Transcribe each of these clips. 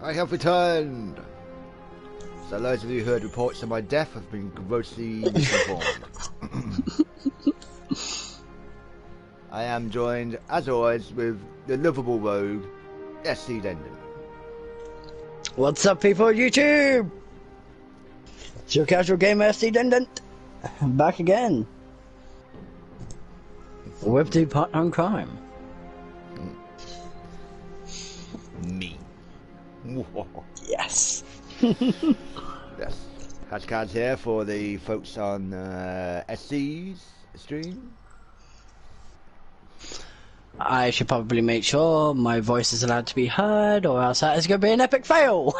I have returned! So those of you who heard reports of my death have been grossly misinformed. I am joined, as always, with the lovable rogue, SC Dendon. What's up, people on YouTube? It's your casual gamer SC Dendon. Back again. With the partner in crime. Me. Yes. Yes. hazKais here for the folks on SC's stream. I should probably make sure my voice is allowed to be heard, or else that is going to be an epic fail.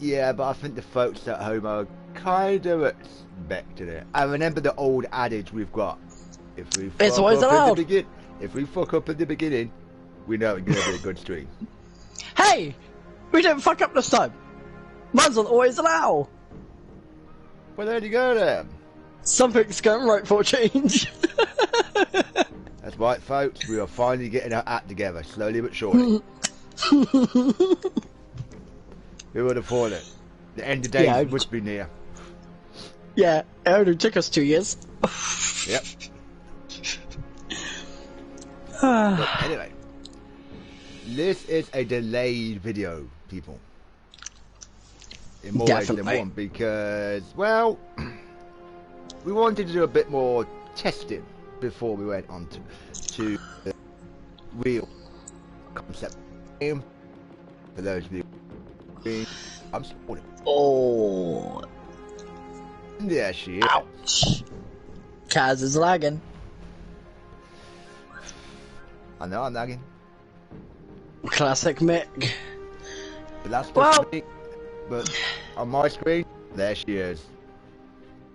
Yeah, but I think the folks at home are kind of expecting it. I remember the old adage we've got: if we It's always allowed. If we fuck up at the beginning, we know it's going to be a good stream. Hey, we didn't fuck up this time. Mine's not always allow. Well, there you go then. Something's going right for a change. That's right, folks. We are finally getting our act together, slowly but surely. Who would have thought it? The end of days must be near. Yeah, it only took us 2 years. Yep. But anyway, this is a delayed video, people. In more ways than one, because, well, we wanted to do a bit more testing before we went on to the real concept game. For those of you, I'm supporting. Oh. Yeah, she is. Ouch. Kaz is lagging. I know I'm lagging. Classic Mick. But that's supposed to be, but on my screen, there she is.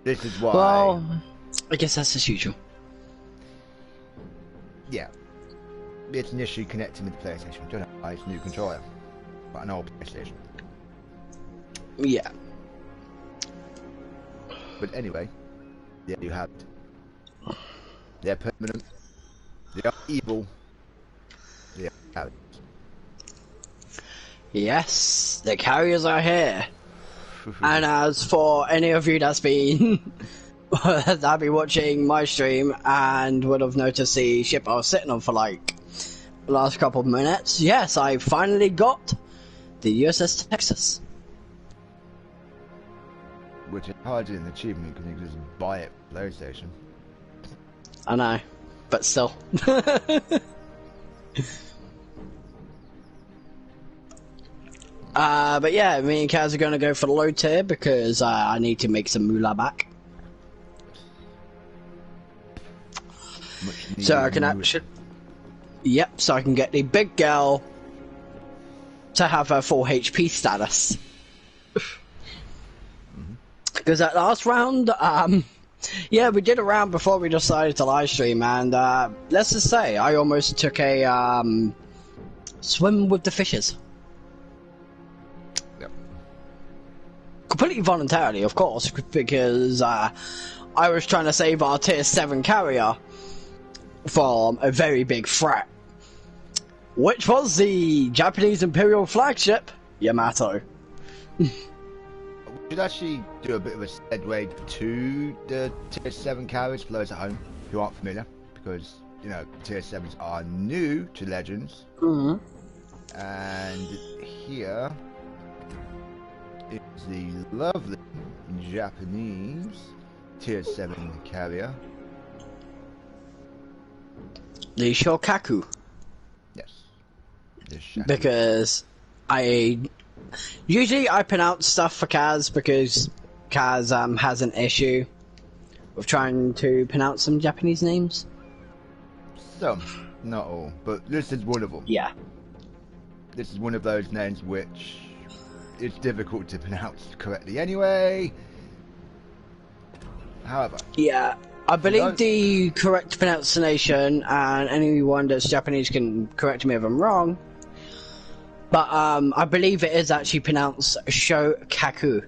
This is why. Well, I guess that's as usual. Yeah. It's initially connected with the PlayStation. Don't know why it's a new controller, but an old PlayStation. Yeah. But anyway, there you have it. They're permanent. They are evil. They are carriers. Yes, the carriers are here. And as for any of you that's been watching my stream and would have noticed the ship I was sitting on for like the last couple of minutes, yes, I finally got the USS Texas. Which is hardly an achievement because you can just buy it for PlayStation. I know, but still. But yeah, me and Kaz are going to go for the low tier because I need to make some moolah back. So I can actually... Yep, so I can get the big girl to have her full HP status. Because that last round, yeah, we did a round before we decided to live stream, and let's just say I almost took a swim with the fishes. Yep. Completely voluntarily, of course, because I was trying to save our tier 7 carrier from a very big threat, which was the Japanese Imperial flagship, Yamato. We should actually do a bit of a segue to the tier 7 carriers for those at home who aren't familiar, because, you know, tier 7s are new to Legends. Mm-hmm. And here is the lovely Japanese tier 7 carrier. The Shokaku. Yes. The Shaku. Because usually I pronounce stuff for Kaz because Kaz has an issue with trying to pronounce some Japanese names. Some, not all, but this is one of them. Yeah. This is one of those names which is difficult to pronounce correctly anyway. However. Yeah. I believe the correct pronunciation, and anyone that's Japanese can correct me if I'm wrong, but I believe it is actually pronounced Shokaku.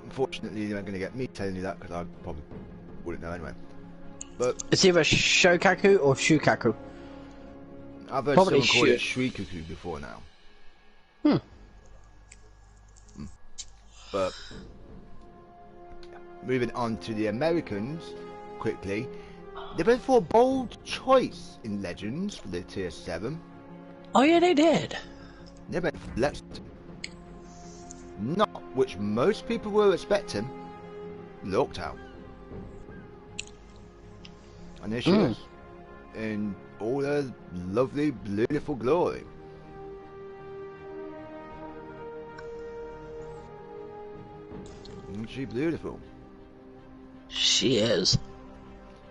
Unfortunately, you aren't going to get me telling you that because I probably wouldn't know anyway. But it's either Shokaku or Shukaku. I've heard Probably someone call it Shrikaku before now. But moving on to the Americans quickly, they went for a bold choice in Legends for the tier 7. Oh yeah, they did. They went for Lexington. Not which most people were expecting. Looked out. And there she is. In all her lovely, beautiful glory. Isn't she beautiful? She is.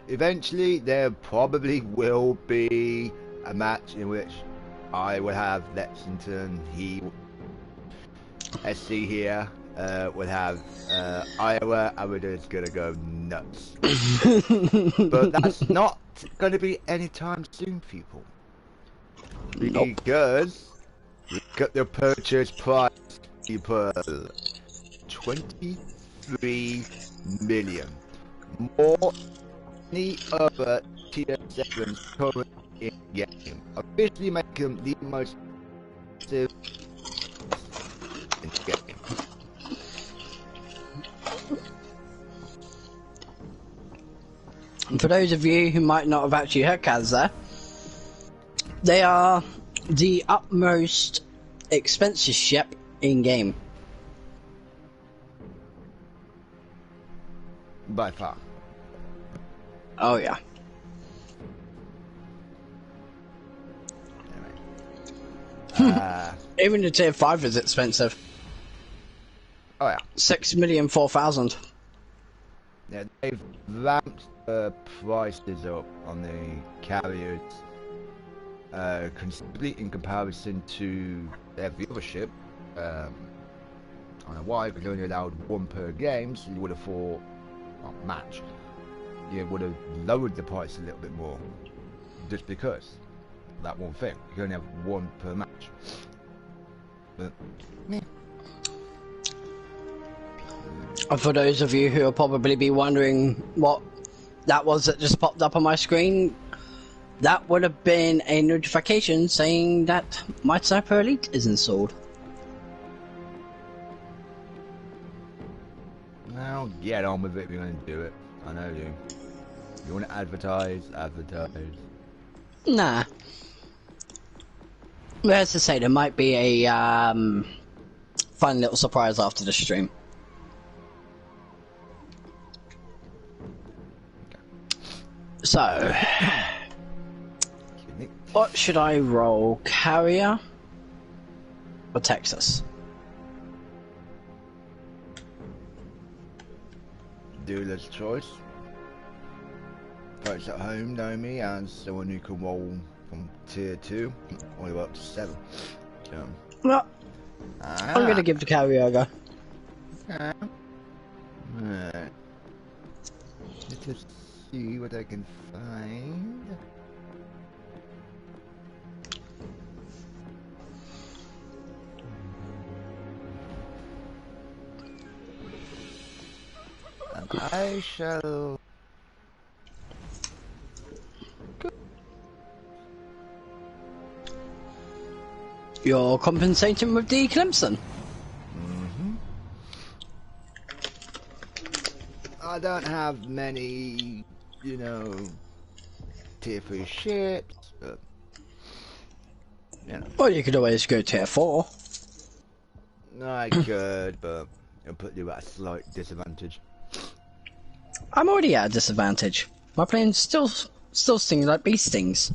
Eventually, there probably will be a match in which I will have Lexington, he, SC here, will have Iowa, and we're just gonna go nuts. But that's not gonna be anytime soon, people. Because look at the purchase price, people. 23 million. More than any other tier 7s currently in game. Officially make them the most expensive in the game. And for those of you who might not have actually heard Kaz there, they are the utmost expensive ship in game. By far. Oh yeah. Anyway. Even the tier 5 is expensive. Oh yeah. 6,004,000. Yeah, they've ramped the prices up on the carriers considerably in comparison to every other ship. I don't know why, because only allowed one per game, so you would have thought, well, match, you would have lowered the price a little bit more, just because of that one thing. You can only have one per match. But, yeah. And for those of you who will probably be wondering what that was that just popped up on my screen, that would have been a notification saying that my Sniper Elite is installed. Well, get on with it, we're going to do it. I know you. You want to advertise, advertise. Nah. But as I say, there might be a fun little surprise after the stream. So, what should I roll? Carrier or Texas? Dealer's choice. Folks at home know me as someone who can roll from tier 2 all the way up to 7. Well, I'm going to give the Carrier a go. Right. Let's just see what I can find. And I shall... You're compensating with the Clemson. I don't have many, you know, tier 3 ships, but, you know. Well, you could always go tier 4. I could, but it'll put you at a slight disadvantage. I'm already at a disadvantage. My plane's still stinging like bee stings.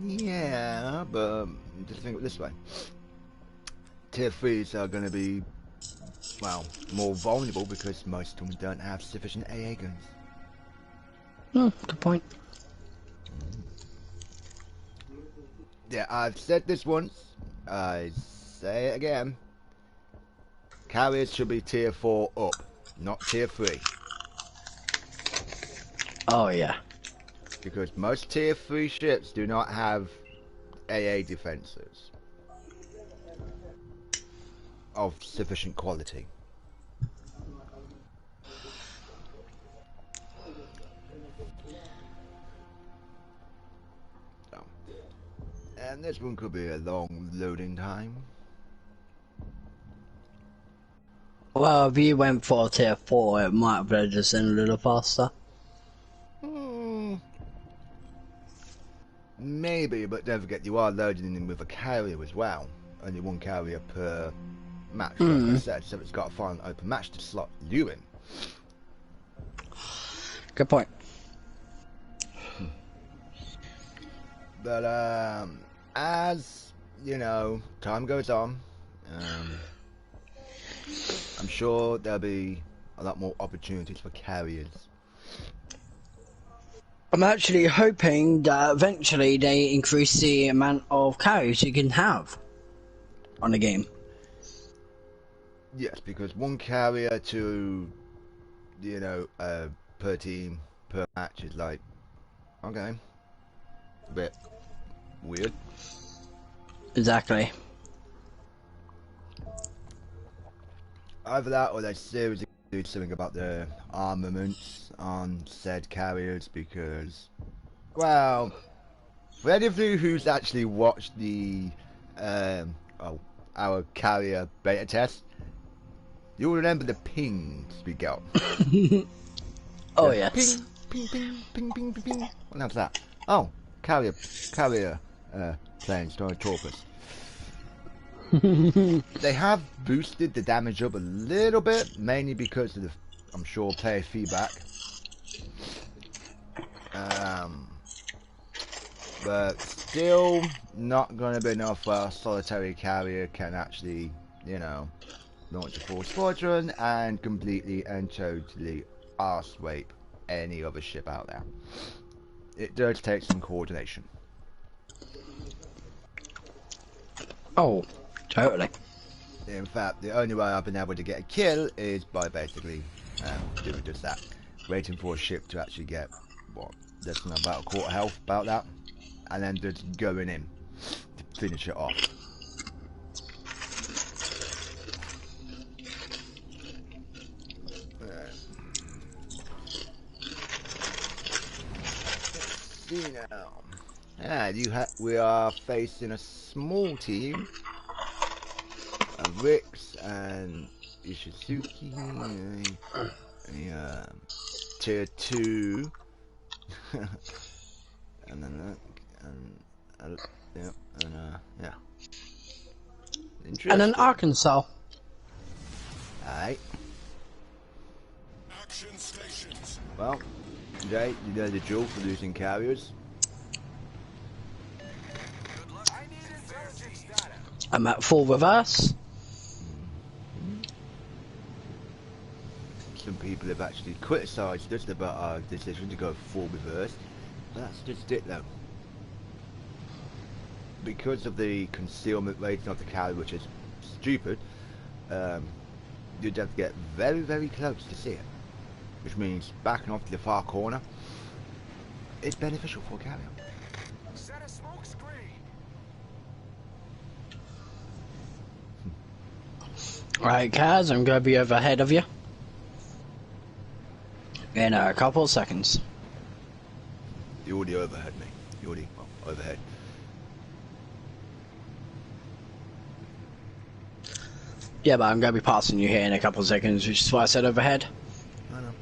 Yeah, but just think of it this way. Tier 3s are going to be, well, more vulnerable because most of them don't have sufficient AA guns. Good point. Yeah, I've said this once, I say it again. Carriers should be tier 4 up, not tier 3. Oh yeah. Because most tier 3 ships do not have AA defences of sufficient quality. And this one could be a long loading time. Well, if you went for tier 4, it might have led us in a little faster. Maybe, but don't forget you are loading in with a carrier as well. Only one carrier per match, like I said, so it's got to find an open match to slot you in. Good point. But as you know, time goes on, I'm sure there'll be a lot more opportunities for carriers. I'm actually hoping that eventually they increase the amount of carries you can have on a game. Yes, because one carrier to, you know, per team, per match is like, okay, a bit weird. Exactly. Either that or they seriously do something about the armaments on said carriers because, well, for any of you who's actually watched the, our carrier beta test, you'll remember the pings we got. Oh, yes. Ping, ping, ping, ping, ping, ping. What was that? Oh, carrier, plane, started torpus. They have boosted the damage up a little bit, mainly because of the, I'm sure, player feedback. But still not going to be enough where a solitary carrier can actually, you know, launch a full squadron and completely and totally arse-rape any other ship out there. It does take some coordination. Oh, totally. In fact, the only way I've been able to get a kill is by basically doing just that. Waiting for a ship to actually get, what, less than about a quarter health, about that. And then just going in to finish it off. Let's see now. Yeah, we are facing a small team. Rix and Ishizuki, tier 2, and then yeah. Interesting. And then Arkansas. Alright. Action stations. Well, Jay, you know the drill for losing carriers. I'm at full reverse. Some people have actually criticised us about our decision to go full reverse. But that's just it though. Because of the concealment rating of the carrier, which is stupid, you'd have to get very, very close to see it. Which means backing off to the far corner is beneficial for a carrier. Set a smoke screen. Right, Kaz, I'm going to be overhead of you in a couple of seconds. You already overhead me. You already, well, overhead. Yeah, but I'm going to be passing you here in a couple of seconds, which is why I said overhead. I know.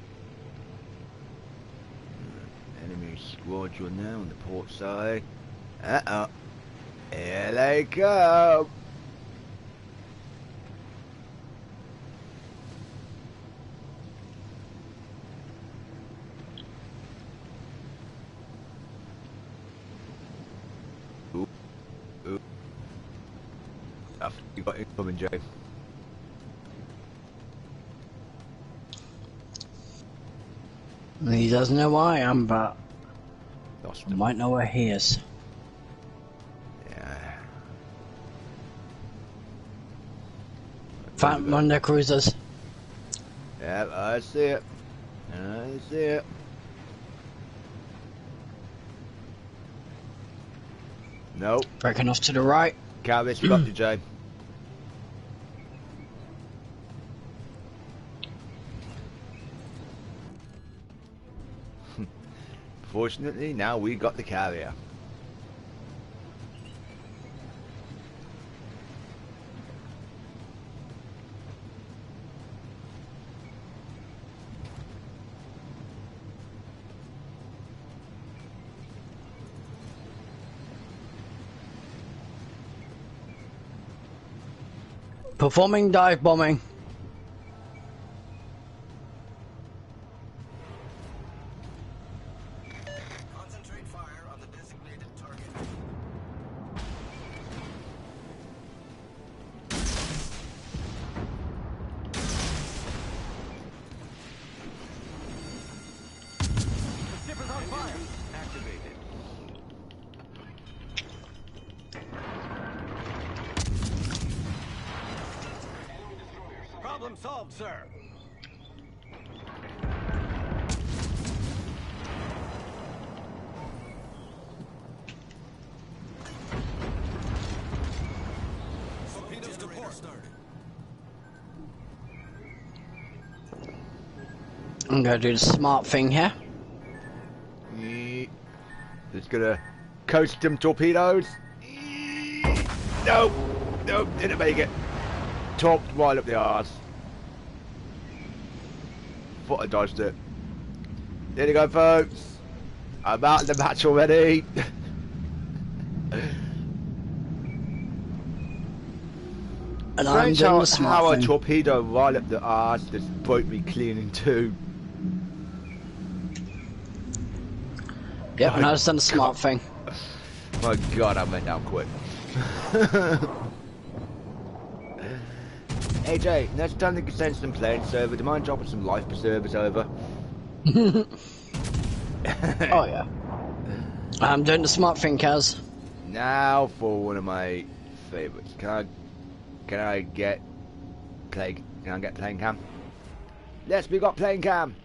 Enemy squadron now on the port side. Uh-oh. Here they come. Ooh. Ooh. You got it coming, Jay. He doesn't know where I am, but Lost I him. might know where he is. Yeah. Phantom on their cruisers. Yep, I see it. I see it. Nope. Breaking off to the right. Carrier spotted you, Jay. Fortunately, now we got the carrier. Performing dive bombing. Concentrate fire on the designated target. The ship is on fire. Activated. Problem solved, sir. Torpedoes to port. I'm gonna do the smart thing here. Just gonna coast them torpedoes. Nope, nope, didn't make it. Topped right up the arse. Thought I dodged it. There you go, folks. I'm out of the match already. And I'm Strange doing how, the smart how a thing. torpedo right up the arse just broke me clean in two. Yep, and I just done the smart thing. My God, I went down quick. Hey Jay, next time they send some planes over, do you mind dropping some life preservers over? Oh yeah. I'm doing the smart thing, Kaz. Now for one of my favourites. Can I get plane? Can I get plane cam? Yes, we got plane cam.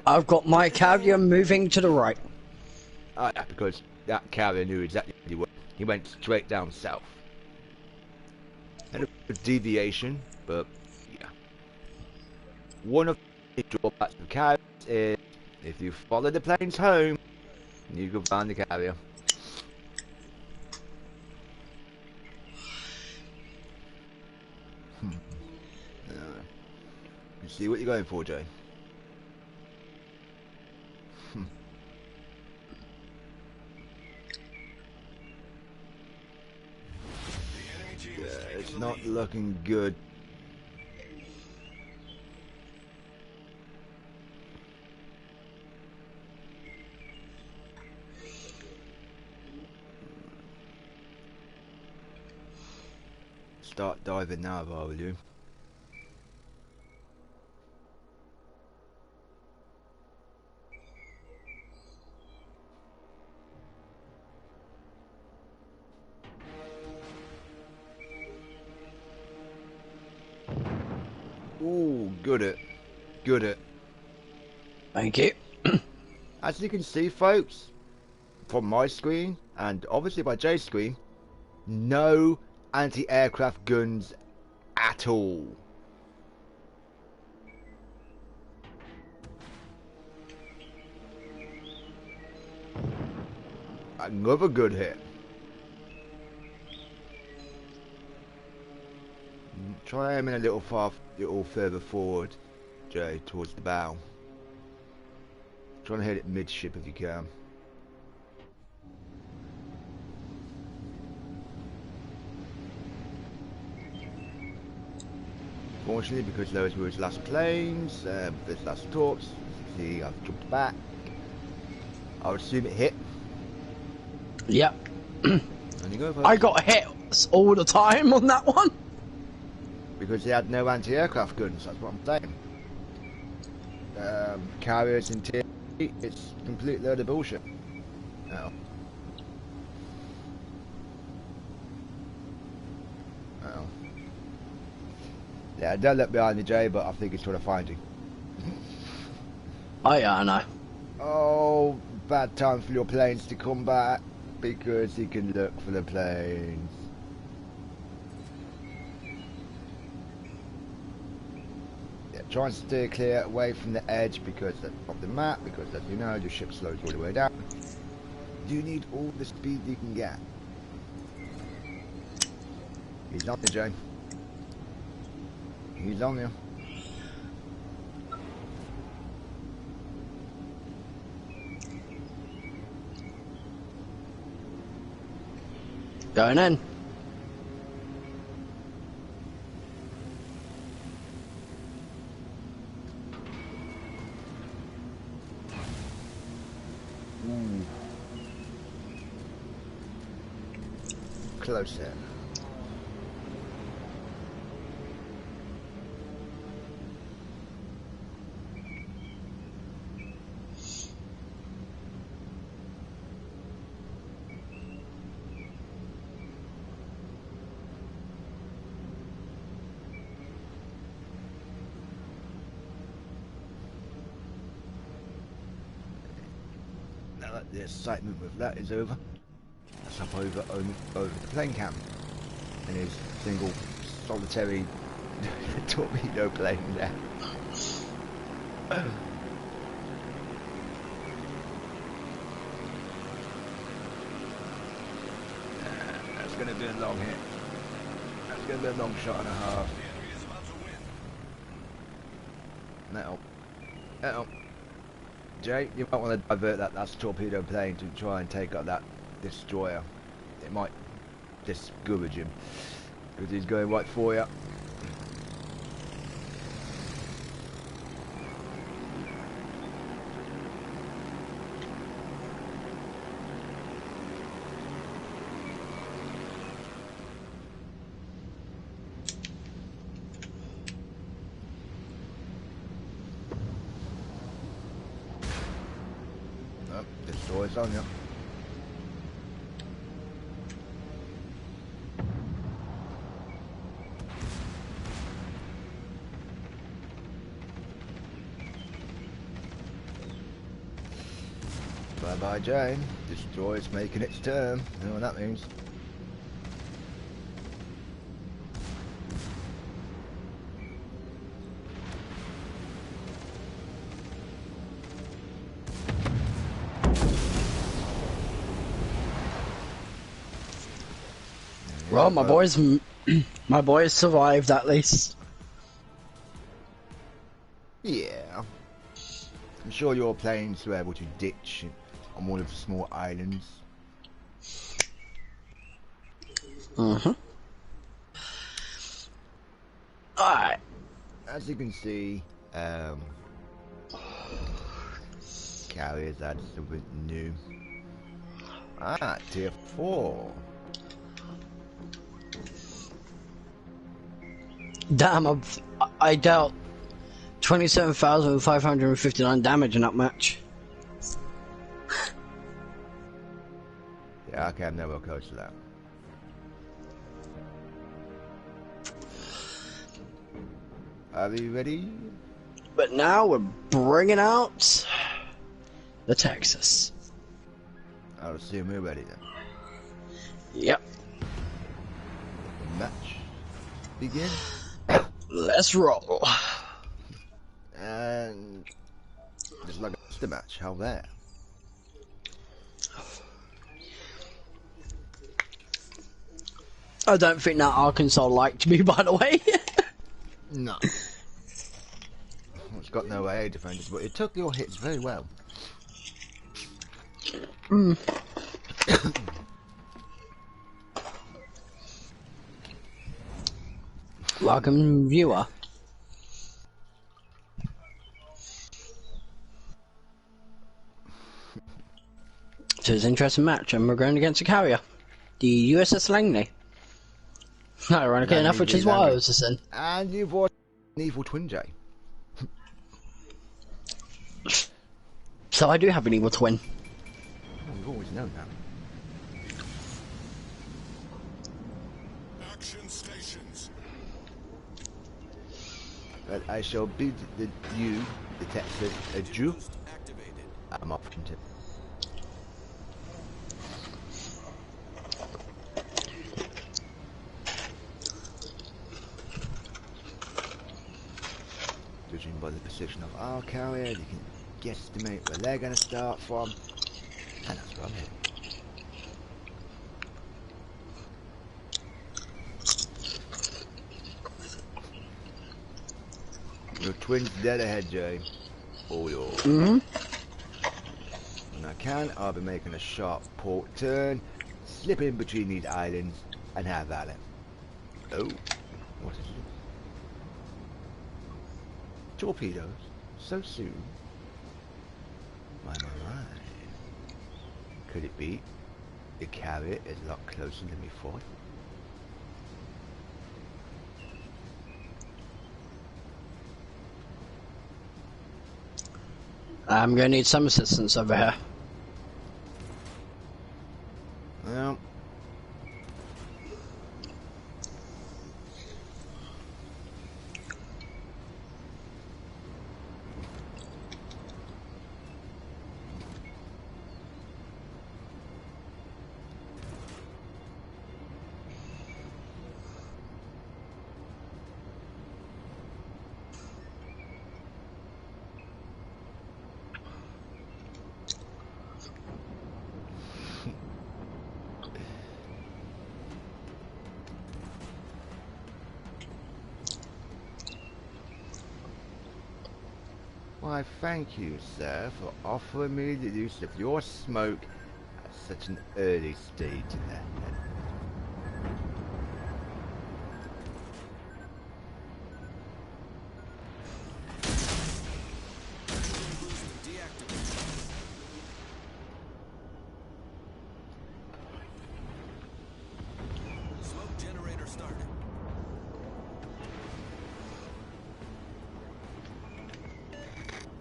I've got my carrier moving to the right. Oh yeah, because that carrier knew exactly where he went straight down south. And a deviation, but yeah. One of the drawbacks of carriers is if you follow the planes home, you can find the carrier. You see what you're going for, Jay? Yeah, it's not looking good. Start diving now, if I were you. Ooh, good it. Good it. Thank you. As you can see, folks, from my screen, and obviously by Jay's screen, no anti-aircraft guns at all. Another good hit. Try aiming a little further forward, Jay, towards the bow. Try and hit it midship if you can. Fortunately, because those were his last planes, his last talks, see, I've jumped back. I would assume it hit. Yep. And you go, folks. I got hit all the time on that one. Because he had no anti-aircraft guns, that's what I'm saying. Carriers in tier, it's a complete load of bullshit. Oh. Oh. Yeah, don't look behind you, Jay, but I think it's trying to find you. Oh yeah, I know. Oh, bad time for your planes to come back, because he can look for the planes. Yeah, try and steer clear away from the edge because of the map, because as you know, the ship slows all the way down. You need all the speed you can get. He's on you, Jay. He's on you. Going in. Closer. Now that the excitement with that is over, let's up over the plane cam and his single solitary torpedo plane there. That's going to be a long hit. That's going to be a long shot and a half. That'll. Jay, you might want to divert that torpedo plane to try and take out that destroyer. It might discourage him because he's going right for you. Destroyer's on you. Bye bye, Jane. Destroyer's making its turn. You know what that means. Well, my boys survived at least. Yeah. I'm sure your planes were able to ditch on one of the small islands. Alright. As you can see, carriers added something new. Tier 4. Damn, I dealt 27,559 damage in that match. Yeah, okay, I'm nowhere close to that. Are we ready? But now we're bringing out the Texas. I'll assume we're ready then. Yep. Match begin. Let's roll. And just like the match, how there? I don't think that Arkansas liked me, by the way. No. It's got no AA defenders, but it took your hits very well. Welcome, viewer. So it's an interesting match, and we're going against a carrier, the USS Langley. Ironically enough, which is what I was just saying. And you've watched an evil twin, Jay. So I do have an evil twin. Oh, we've always known that. Action stations. But I shall bid the Texas, adieu. Activated. I'm off into. Judging by the position of our carrier, you can guesstimate where they're going to start from, and that's where I'm heading. Your twin's dead ahead, Jay. All yours. When I can, I'll be making a sharp port turn, slip in between these islands and have at it. Oh, what is it? Torpedoes? So soon? My. Could it be the carrier is a lot closer than we thought? I'm gonna need some assistance over here. Well, why, thank you, sir, for offering me the use of your smoke at such an early stage in that. Smoke generator started.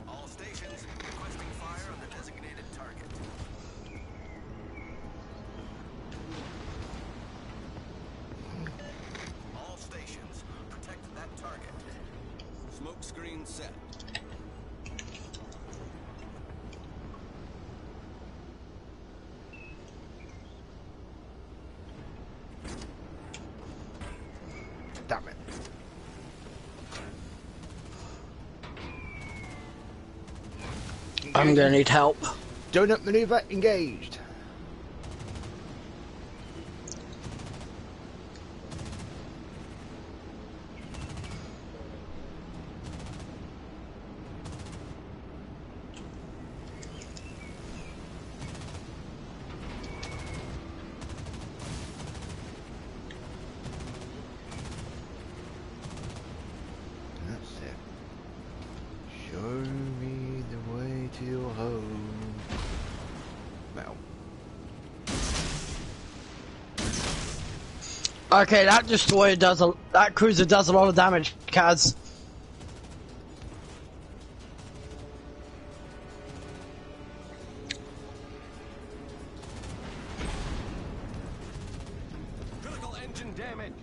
All stations requesting fire on the designated target. All stations protect that target. Smoke screen set. Damn it. I'm gonna need help. Donut maneuver engaged. That's it. Show me the way to your home. Well, Okay, that destroyer does that cruiser does a lot of damage, Kaz. Critical engine damage.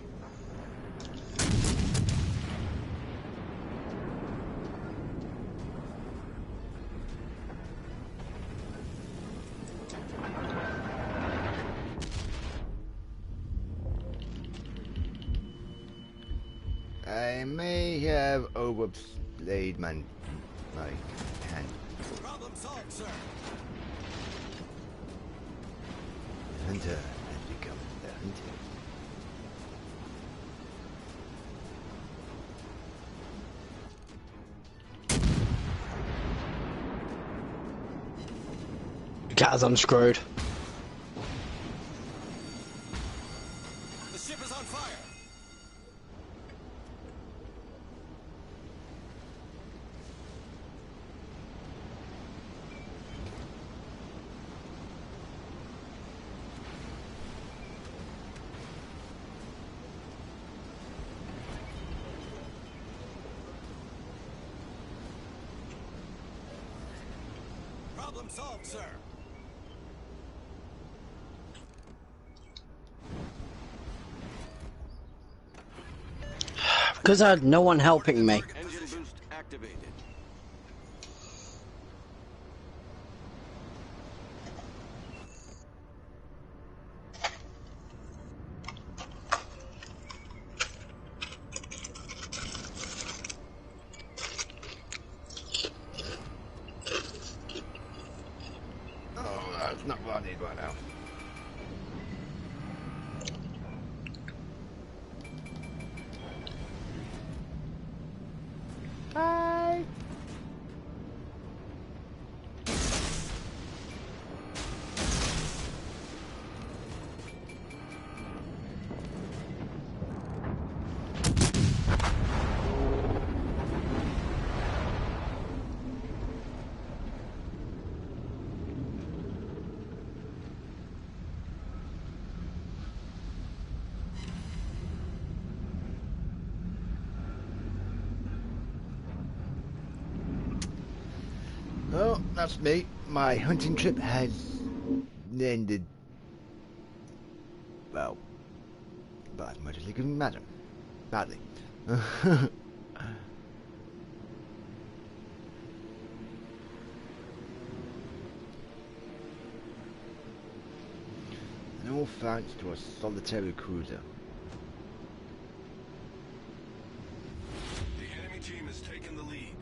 I may have overplayed my hand. Problem solved, sir. The hunter has become the hunted. Kaz, I'm screwed. The ship is on fire. Problem solved, sir. Because I had no one helping me. Engine boost activated. Oh, that's not what I need right now. Hi. Well, that's me. My hunting trip has ended. Well, but as much as you can imagine. Badly. And all thanks to a solitary cruiser. The enemy team has taken the lead.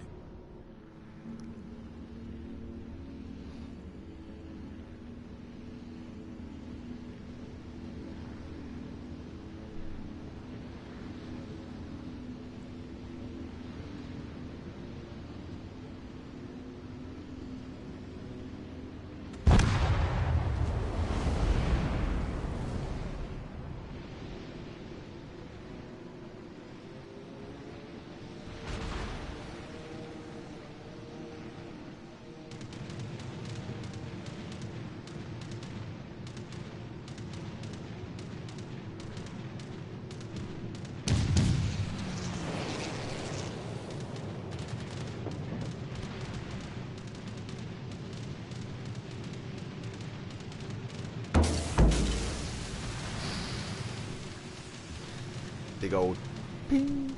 Big old ping.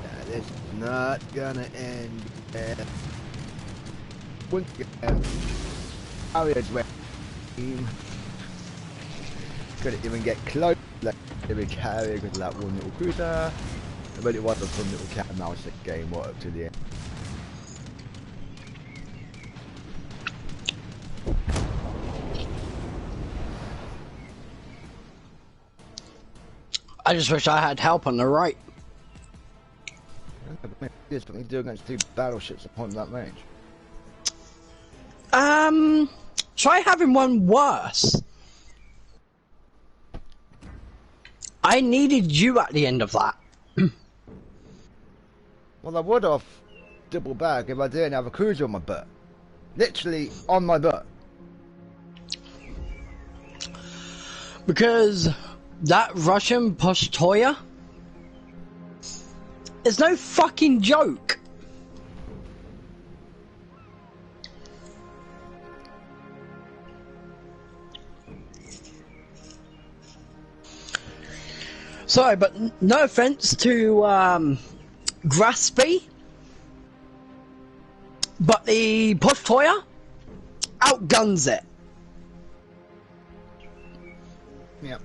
That is not gonna end. Once again, Harriers went. Couldn't even get close. Like every carrier because of that one little cruiser. But it was a fun little cat and mouse game right up to the end. I just wish I had help on the right. Yes, but we do against 2 battleships upon that range. Try having one worse. I needed you at the end of that. Well, I would have double back if I didn't have a cruiser on my butt. Literally on my butt. Because that Russian Postoya is no fucking joke. Sorry, but no offense to Graspy, but the Postoya outguns it. Yep.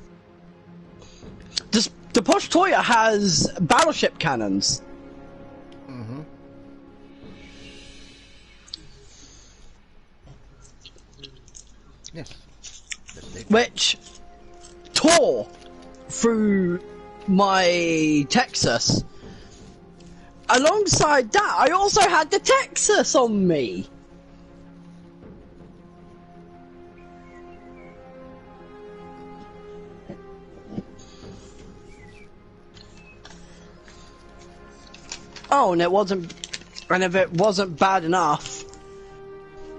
The Postoya has battleship cannons. Mm-hmm. Yes. Which tore through my Texas. Alongside that, I also had the Texas on me. Oh, and if it wasn't bad enough,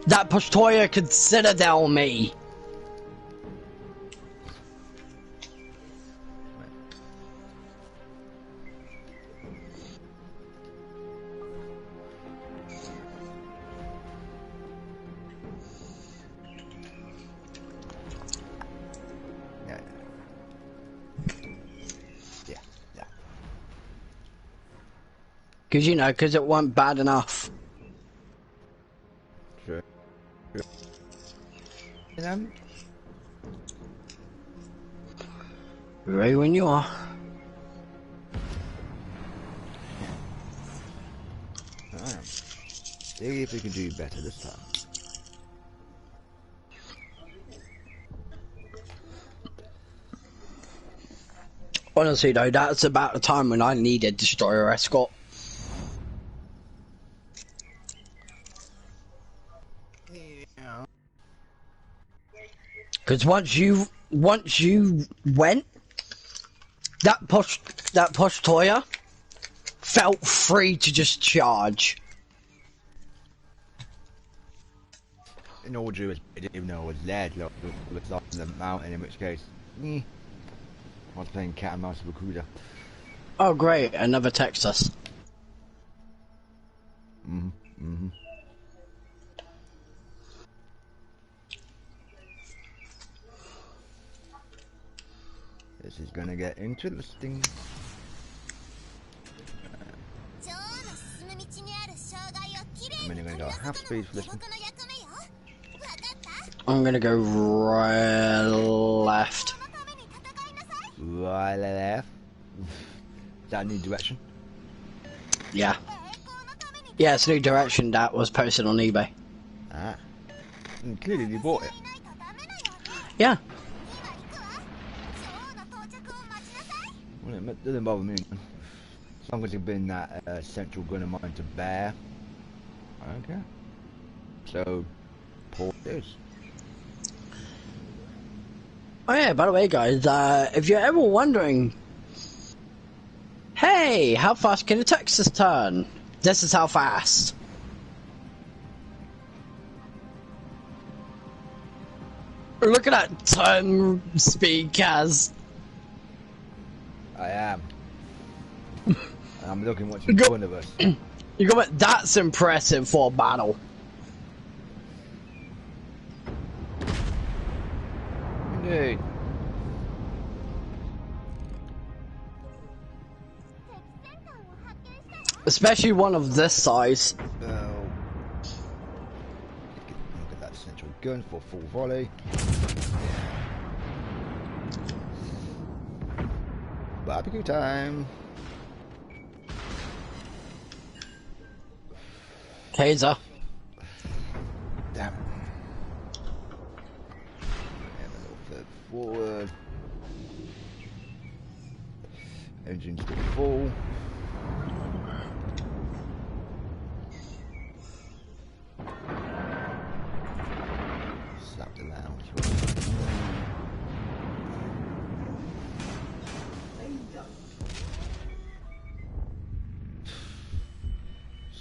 that Postoya could citadel me. Because it wasn't bad enough. Sure. Ready when you are. See if we can do better this time. Honestly though, that's about the time when I needed destroyer escort. Because once you went, that Postoya felt free to just charge. In all due, I didn't even know it was lead. Look, looks like the mountain. In which case, I was playing cat and mouse with a cruiser. Oh great, another Texas. This is gonna get interesting. I'm only gonna go half speed for this one. I'm gonna go right left. Right left. Is that a new direction? Yeah. Yeah, it's a new direction that was posted on eBay. Ah. And clearly you bought it. Yeah. Well, it doesn't bother me. As long as you've been that central gun of mine to bear. Okay. So, port it is. Oh yeah, by the way guys, if you're ever wondering, hey, how fast can a Texas turn? This is how fast. Look at that turn speed, Kaz. I am. And I'm looking what's in front of us. You got it, that's impressive for a battle. Indeed. Especially one of this size. Look at that central gun for full volley. Barbecue time. Taser. Damn it. Yeah, a little further forward. Engine still full. Slap the lounge.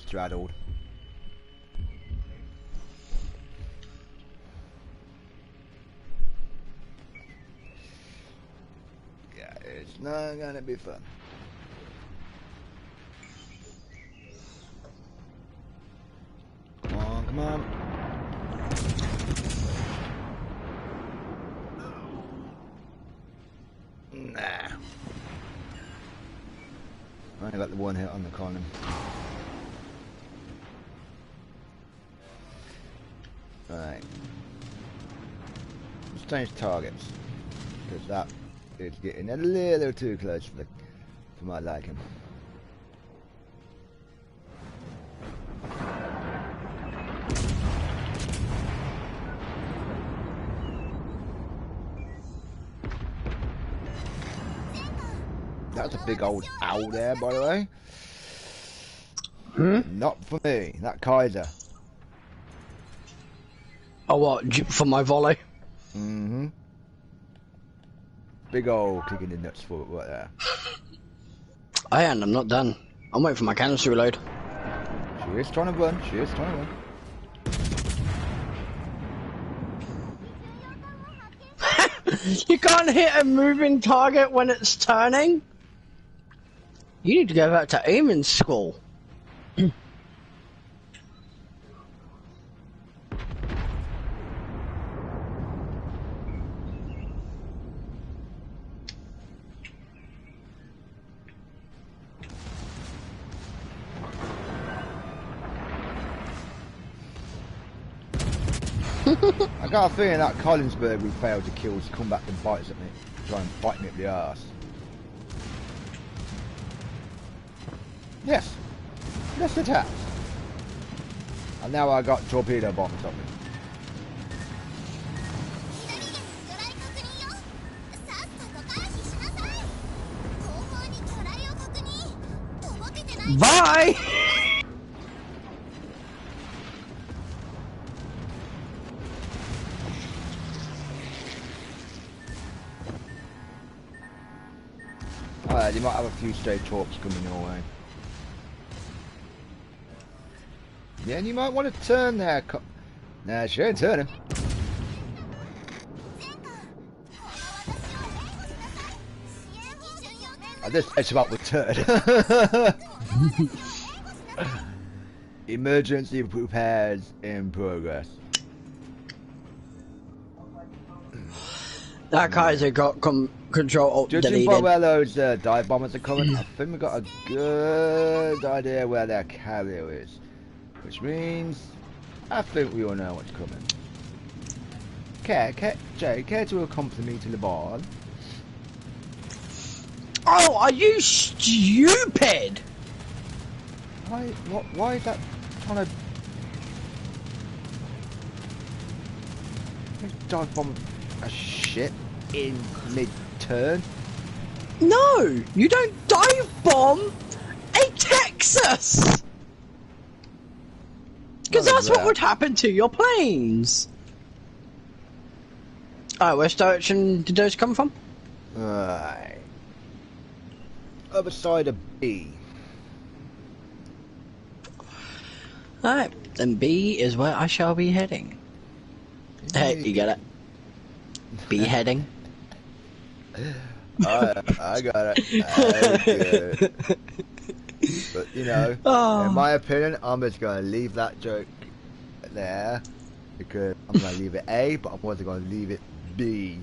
Straddled. Yeah, it's not gonna be fun. Come on, come on. Nah. I only got the one hit on the column. Right. Let's change targets. Because that is getting a little too close for my liking. That's a big old owl there, by the way. Not for me. That Kaiser. Oh, what? For my volley? Mm-hmm. Big old kicking the nuts for it right there. I'm not done. I'm waiting for my cannons to reload. She is trying to run. She is trying to run. You can't hit a moving target when it's turning? You need to go back to aiming school. I got a feeling that Collinsburg we failed to kill has come back and bites at me. Try and bite me up the arse. Yes. Just attack. And now I got torpedo bombs on me. Bye! Alright, you might have a few stray torps coming your way. Yeah, and you might want to turn there. Nah, she ain't turning. just it's about return. Emergency repairs in progress. That Kaiser got control alt Judging deleted. by where those dive bombers are coming, I think we got a good idea where their carrier is. Which means, I think we all know what's coming. Jay, care to accompany me to the barn? Oh, are you stupid? Why is that trying to... Dive bomb a ship in mid-turn? No, you don't dive bomb a Texas! Because that's what would happen to your planes. Oh, which direction did those come from? Right. Other side of B. Alright, then B is where I shall be heading. Hey, you get it? B heading. I got it. But you know, in my opinion, I'm just gonna leave that joke there because I'm gonna leave it A, but I'm also gonna leave it B.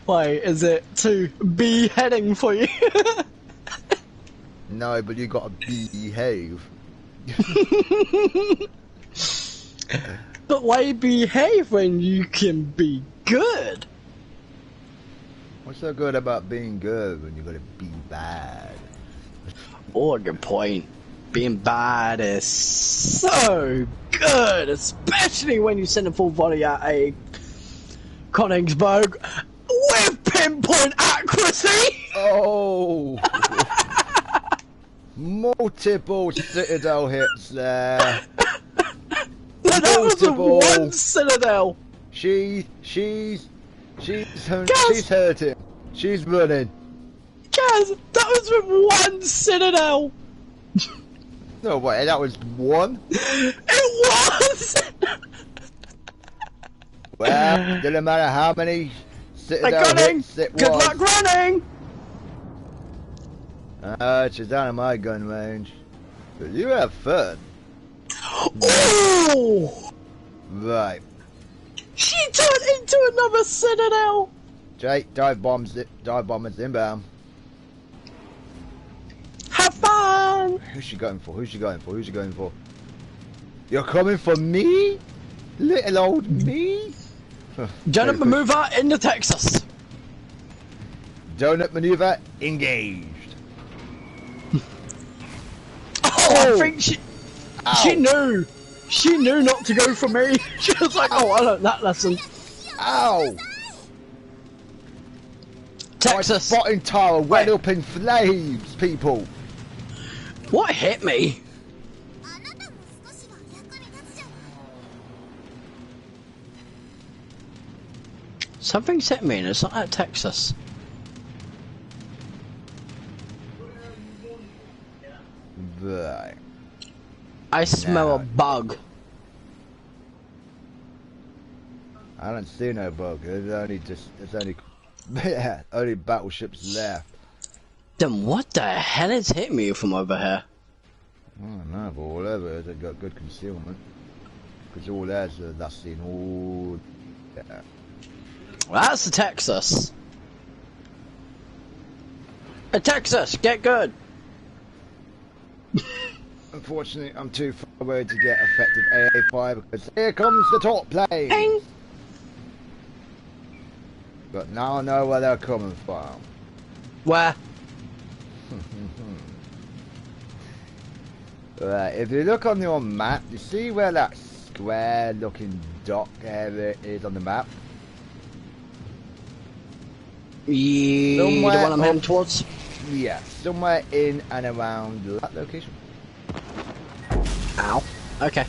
Why is it to be heading for you? No, but you gotta behave. But why behave when you can be good? What's so good about being good when you gotta be bad? Oh, good point. Being bad is so good, especially when you send a full volley at a Königsberg with pinpoint accuracy. Oh! Multiple Citadel hits there. That was with one Citadel. She's hurting. She's running. Gaz, that was with one Citadel. No way, that was one? It was! Well, didn't matter how many Citadel hits it was. Good luck running! She's out of my gun range. But you have fun. Oh! Right. She turned into another Citadel! Jake, dive bombers inbound. Have fun! Who's she going for? Who's she going for? Who's she going for? You're coming for me? Little old me? Donut maneuver into Texas. Donut maneuver engaged. Oh, I think she knew not to go for me. She was like, oh, I learned that lesson. Ow! Texas. My spotting tower went up in flames, people. What hit me? Something's hit me and it's not at Texas. Right. I smell a bug. I don't see no bug. There's only battleships left. Then what the hell is hitting me from over here? I don't know, but whatever, they've got good concealment. Because all there's that's seen all. Yeah. Well, that's the Texas. A Texas, get good. Unfortunately, I'm too far away to get effective AA5 because here comes the top plane. Ping. But now I know where they're coming from. Where? Right, if you look on your map, you see where that square looking dot area is on the map? The one I'm heading towards? Yeah, somewhere in and around that location. Ow. Okay.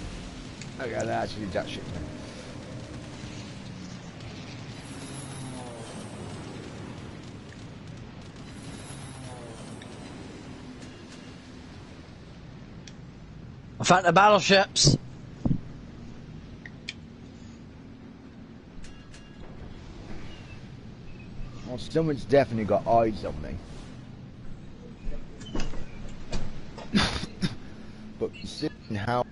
Okay, that actually that shit. I found the battleships. Well, someone's definitely got eyes on me. But considering how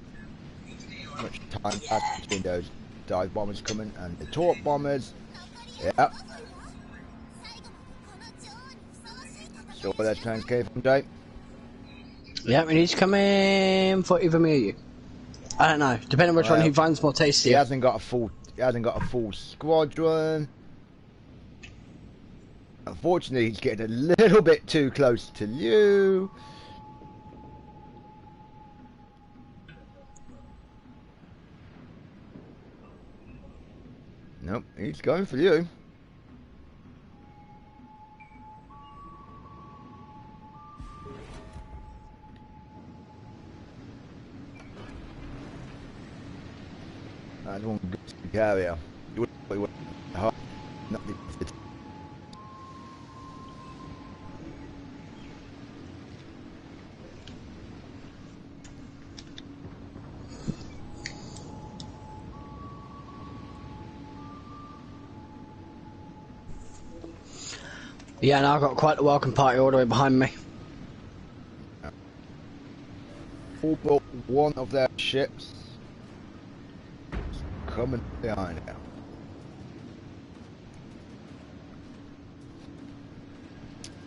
much time passed between those dive bombers coming and the torp bombers, yeah. So that's transcave from day. Yeah, we need to come in for either me or you. I don't know, depending on which one he finds more tasty. He hasn't got a full squadron. Unfortunately, he's getting a little bit too close to you. Nope, he's going for you. That's one good carrier. You would not the Yeah, and I've got quite a welcome party all the way behind me. all but one of their ships coming behind now.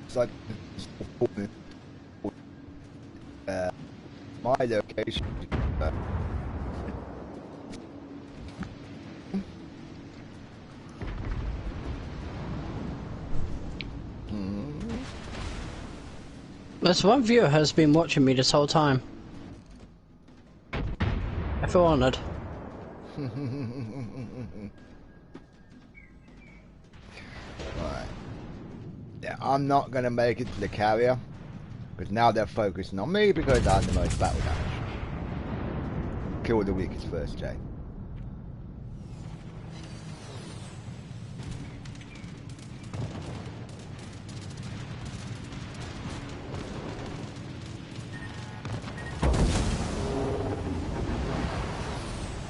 It's like my location. There's one viewer has been watching me this whole time. I feel honoured. Right. Yeah, I'm not gonna make it to the carrier because now they're focusing on me because I'm the most battle damage. Kill the weakest first, Jay.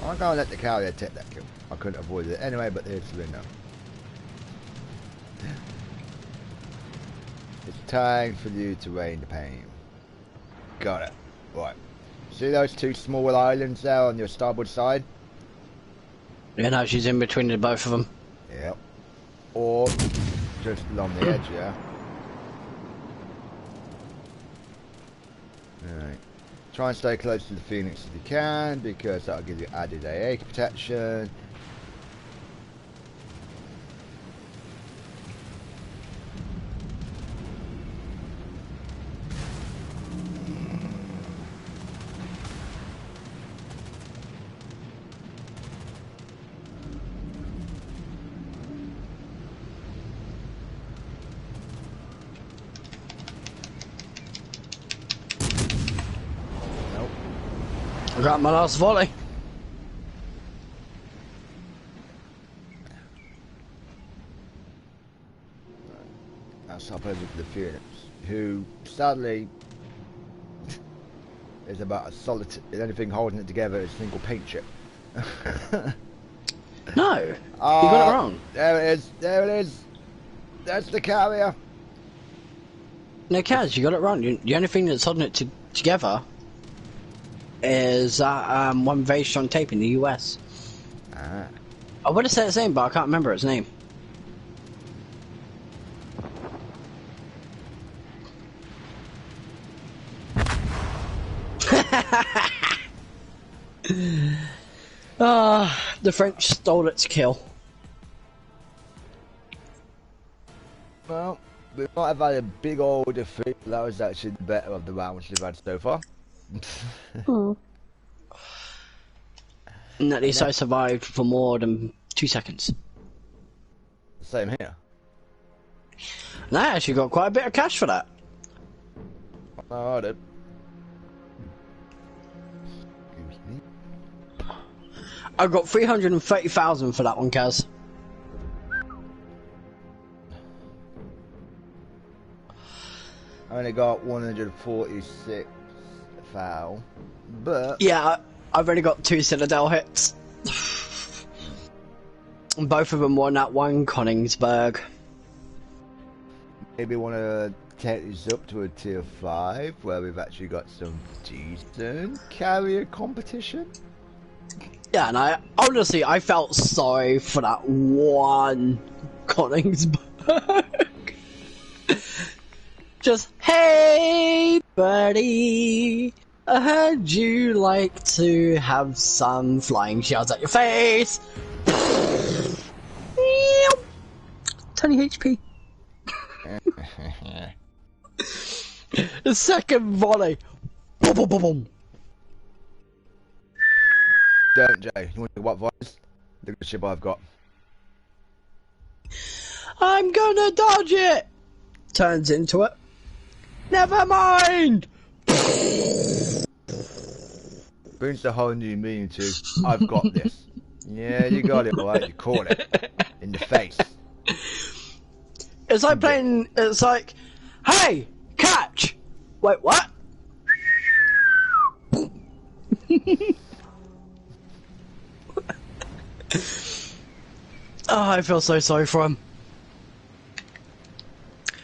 I'm gonna let the carrier take that kill. I couldn't avoid it anyway, but there's the window. It's time for you to rain the pain. Got it. Right. See those two small islands there on your starboard side? Yeah, no, she's in between the both of them. Yep. Or just along the edge, yeah. Alright. Try and stay close to the Phoenix if you can, because that'll give you added AA protection. I got my last volley. Let's hop over to the Phoenix, who sadly is about as solid. The only thing holding it together is a single paint chip. No, you got it wrong. There it is. There it is. That's the carrier. No, Kaz, you got it wrong. The only thing that's holding it together is one very strong tape in the US. Ah. I would have said its name, but I can't remember its name. The French stole its kill. Well, we might have had a big old defeat. That was actually the better of the rounds we've had so far. And at least I survived for more than 2 seconds. Same here. And I actually got quite a bit of cash for that. Oh, I did. Excuse me. I got 330,000 for that one, Kaz. I only got 146 foul, but yeah, I've only got 2 Citadel hits. And both of them won at one Königsberg. maybe want to take this up to a tier 5 where we've actually got some decent carrier competition. Yeah, and I honestly I felt sorry for that one Koningsberg. Just, hey buddy, I heard you like to have some flying shells at your face. 20 HP. The second volley. Boom, boom, boom, boom. Don't, Jay. You want to know what voice? Look at the ship I've got. I'm gonna dodge it. Turns into it. Never mind. Brings the whole new meaning to, I've got this. Yeah, you got it, alright. You caught it. In the face. It's like playing, it's like, hey, catch! Wait, what? Oh, I feel so sorry for him.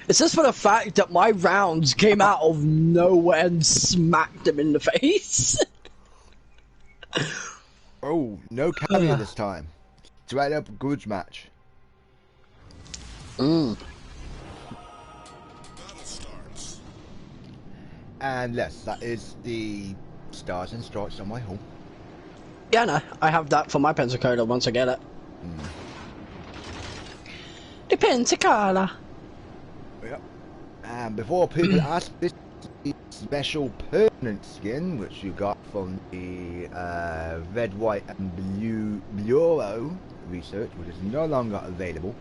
It's just for the fact that my rounds came out of nowhere and smacked him in the face. Oh, no carrier this time. Straight up a goods match. And yes, that is the stars and stripes on my hull. Yeah, no, I have that for my Pensacola once I get it. The Pensacola. Yep. And before people ask, this is the special permanent skin, which you got from the red, white, and blue bureau research, which is no longer available.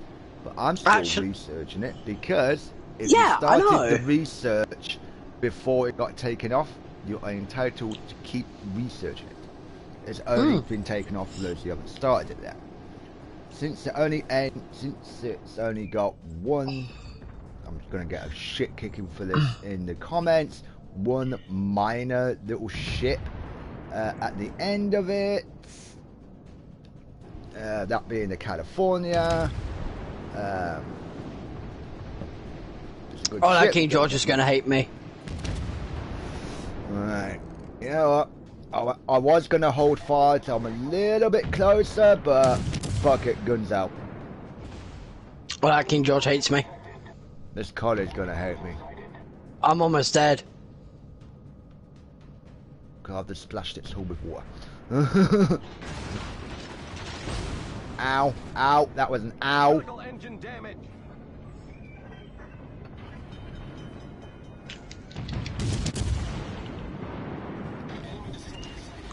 But I'm still researching it because if you started the research before it got taken off, you are entitled to keep researching it. It's only been taken off for those who haven't started it yet. Since it's only got one, I'm gonna get a shit kicking for this in the comments. One minor little ship at the end of it. That being the California. Oh, that King George is gonna hate me. Right. You know what? I was gonna hold fire till I'm a little bit closer, but fuck it, guns out. Well, that King George hates me. This college gonna hate me. I'm almost dead. Cause I've just splashed its hull with water. Ow, ow, that was an ow. Engine damage.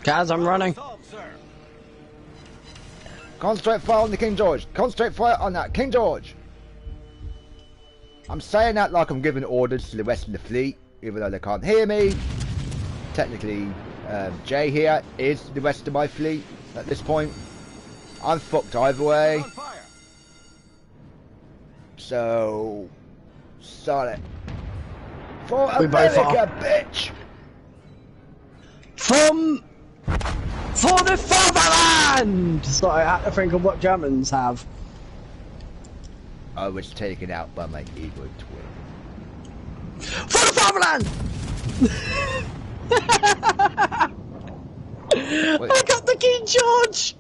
Guys, I'm running. Concentrate fire on the King George. Concentrate fire on that King George. I'm saying that like I'm giving orders to the rest of the fleet, even though they can't hear me. Technically, Jay here is the rest of my fleet at this point. I'm fucked either way. So, start it. For America, bitch! For the fatherland! Sorry, I had to think of what Germans have. I was taken out by my evil twin. For the fatherland! I got the King George!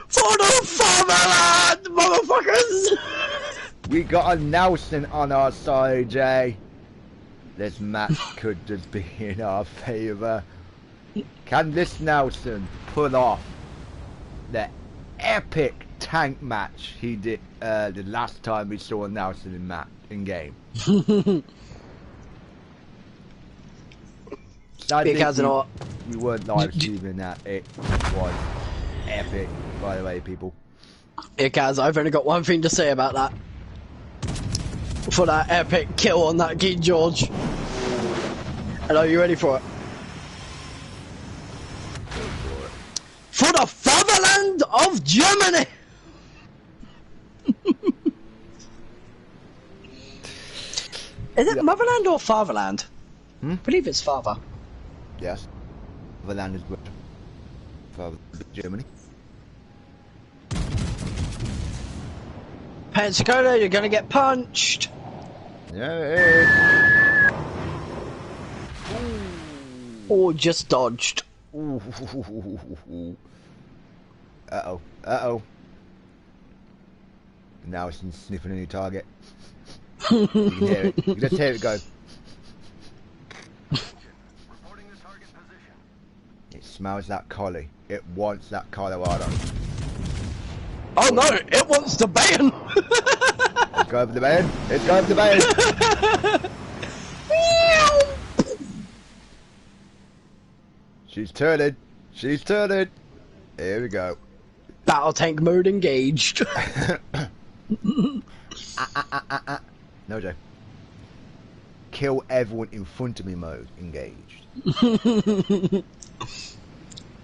For the fatherland, motherfuckers! We got a Nelson on our side, Jay. This match could just be in our favour. Can this Nelson pull off the epic tank match he did the last time we saw Nelson in game? Because we weren't live streaming that. It was epic, by the way, people. Yeah, Kaz, I've only got one thing to say about that. For that epic kill on that King George. And are you ready for it? For the fatherland of Germany! Is it motherland or fatherland? I believe it's father. Yes. Motherland is good. Father, Germany. Pensacola, you're gonna get punched. There it is. Or just dodged. Ooh. Uh-oh. Uh-oh. Now it's sniffing a new target. You can hear it. You can just hear it go. Reporting the target position. It smells that collie. It wants that Colorado. Oh no, it wants to ban! Let's go over the ban. Let's go over the ban. She's turning. She's turning. Here we go. Battle tank mode engaged. No, Joe. Kill everyone in front of me mode engaged.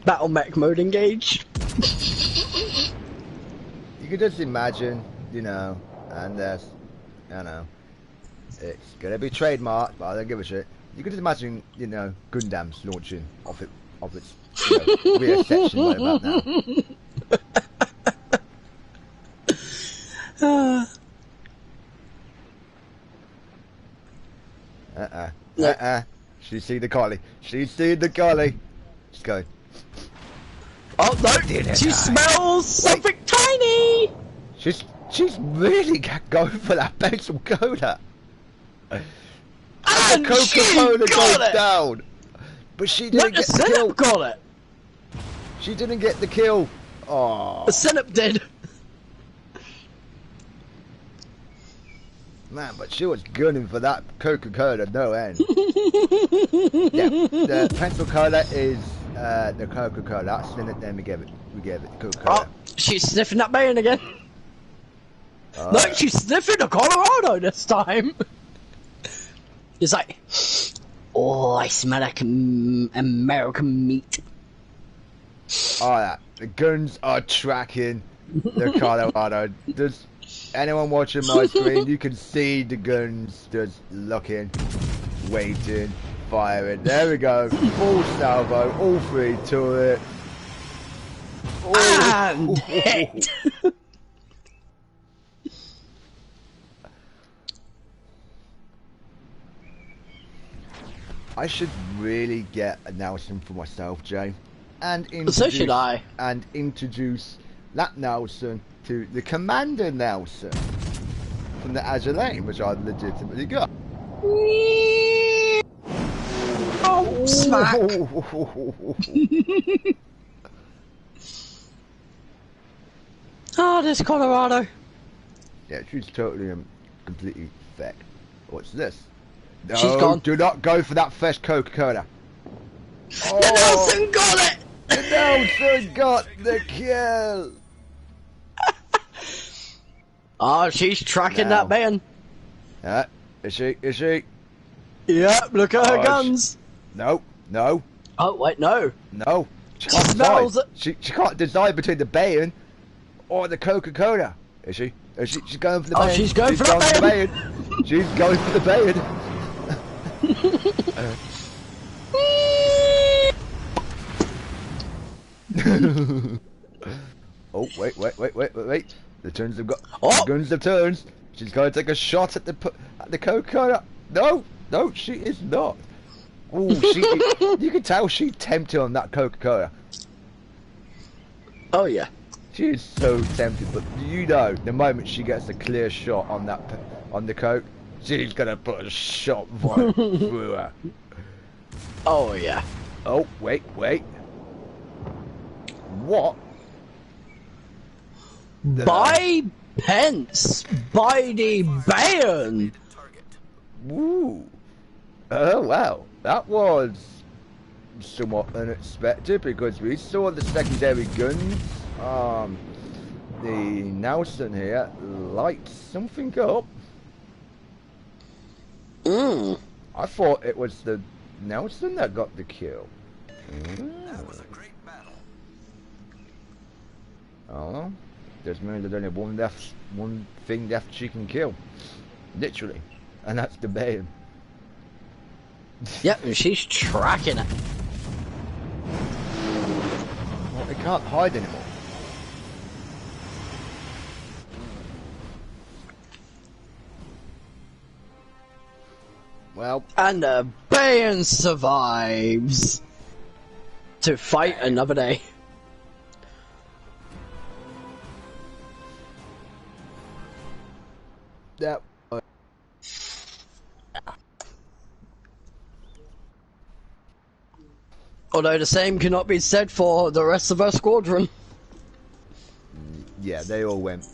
Battle mech mode engaged. You can just imagine, you know, and there's, I know, it's gonna be trademarked, but I don't give a shit. You can just imagine, you know, Gundams launching off its you know, rear section right about now. She see the collie. She see the collie. Just go. Oh no! She smells something tiny. She's really going for that pencil cola. And Coca-Cola goes it. down, but she didn't get the kill. Got it. She didn't get the kill. Oh The Senate did. man, but she was gunning for that Coca-Cola no end. Yeah, the pencil cola is the Coca-Cola. That's in it. Then we gave it Coca-Cola. Oh, she's sniffing that man again. No, she's sniffing the Colorado this time. It's like, oh, I smell like American meat. Oh yeah, the guns are tracking the Colorado. Does anyone watching my screen? You can see the guns just looking, waiting, firing. There we go. Full salvo, all three to it. And hit. I should really get a Nelson for myself, Jay, and So should I. And introduce that Nelson to the Commander Nelson from the Azure Lane, which I legitimately got. Oh, smack. Oh, there's Colorado. Yeah, she's totally completely fake. What's this? No, She's gone. Do not go for that fresh Coca-Cola. The Nelson got it! The Nelson got the kill! Oh, she's tracking that man. Is she? Is she? Yep, look at her Oh, guns. No, no, Oh, wait, no. no. She can't smells decide. She can't decide between the Bayon or the Coca-Cola. Is she? Is she? She's going for the Bayon. Oh, she's going for the Bayon. She's going for the Bayon. Oh, wait. The turns have got. Oh. The guns have turned. She's going to take a shot at the Coca-Cola. No, she is not. Oh, you can tell she's tempted on that Coca-Cola. Oh, yeah. She is so tempted, but you know, the moment she gets a clear shot on the Coke, she's gonna put a shot right through her. Oh, yeah. Oh, wait. What? By Pence, by the Bayon. Woo. Oh, wow. That was somewhat unexpected because we saw the secondary guns. The Nelson here light something up. I thought it was the Nelson that got the kill. That was a great battle. Oh, there's only one thing left she can kill, literally, and that's the Bayon. Yep, and she's tracking it. Well, they can't hide anymore. Well. And the Bayon survives to fight another day. Yep. Although the same cannot be said for the rest of our squadron. Yeah, they all went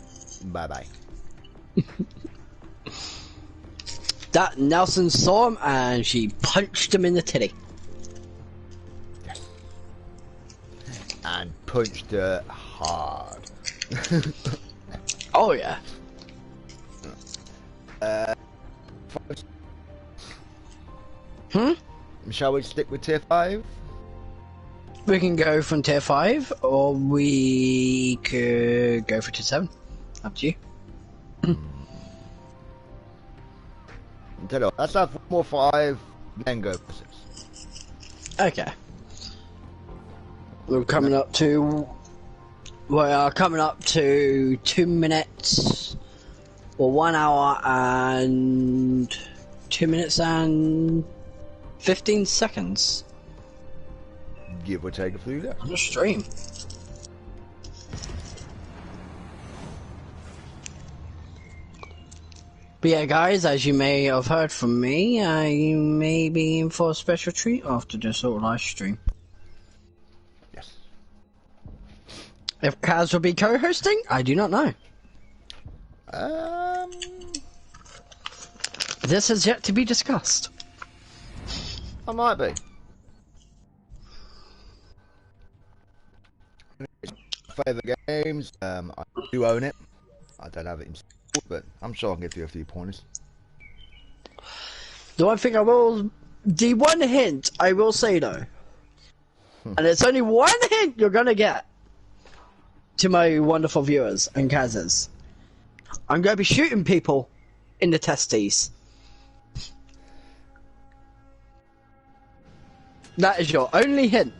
bye-bye. That Nelson saw him and she punched him in the titty. Yes. And punched her hard. Oh yeah. Shall we stick with tier 5? We can go from tier 5 or we could go for tier 7. Up to you. Tell you what, let's have 1 more 5, then go for 6. Okay. We're coming up to... We are coming up to 2 minutes... Or 1 hour and... 2 minutes and... 15 seconds. Give or take a few there. On the stream. But yeah, guys, as you may have heard from me, you may be in for a special treat after this little live stream. Yes. If Kaz will be co-hosting, I do not know. This is yet to be discussed. I might be. Favourite games, I do own it. I don't have it installed, but I'm sure I can give you a few pointers. The one thing I will... The one hint I will say though, and it's only one hint you're gonna get to my wonderful viewers and Kaz's. I'm gonna be shooting people in the testes. That is your only hint.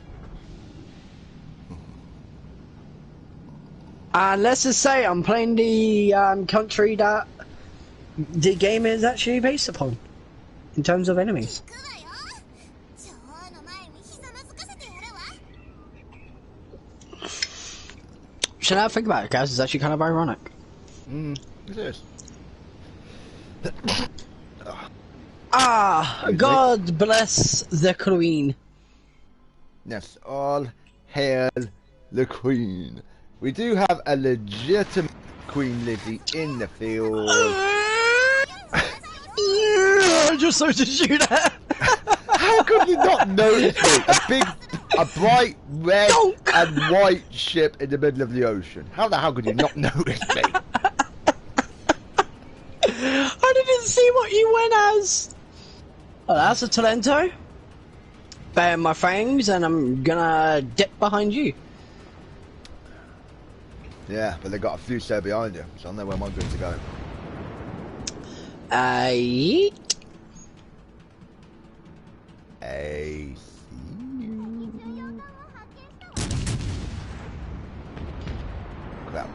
And let's just say I'm playing the country that the game is actually based upon, in terms of enemies. Should I think about it, guys? It's actually kind of ironic. It is. God bless the Queen. Yes, all hail the Queen. We do have a legitimate Queen Lizzie in the field. I just so did you that. How could you not notice me? A bright red and white ship in the middle of the ocean. How the hell could you not notice me? I didn't see what you went as. Oh, that's a Talento. Bare my fangs, and I'm gonna dip behind you. Yeah, but they got a few so behind you, so I know where my goods are going. Yeet. I see you. Crap.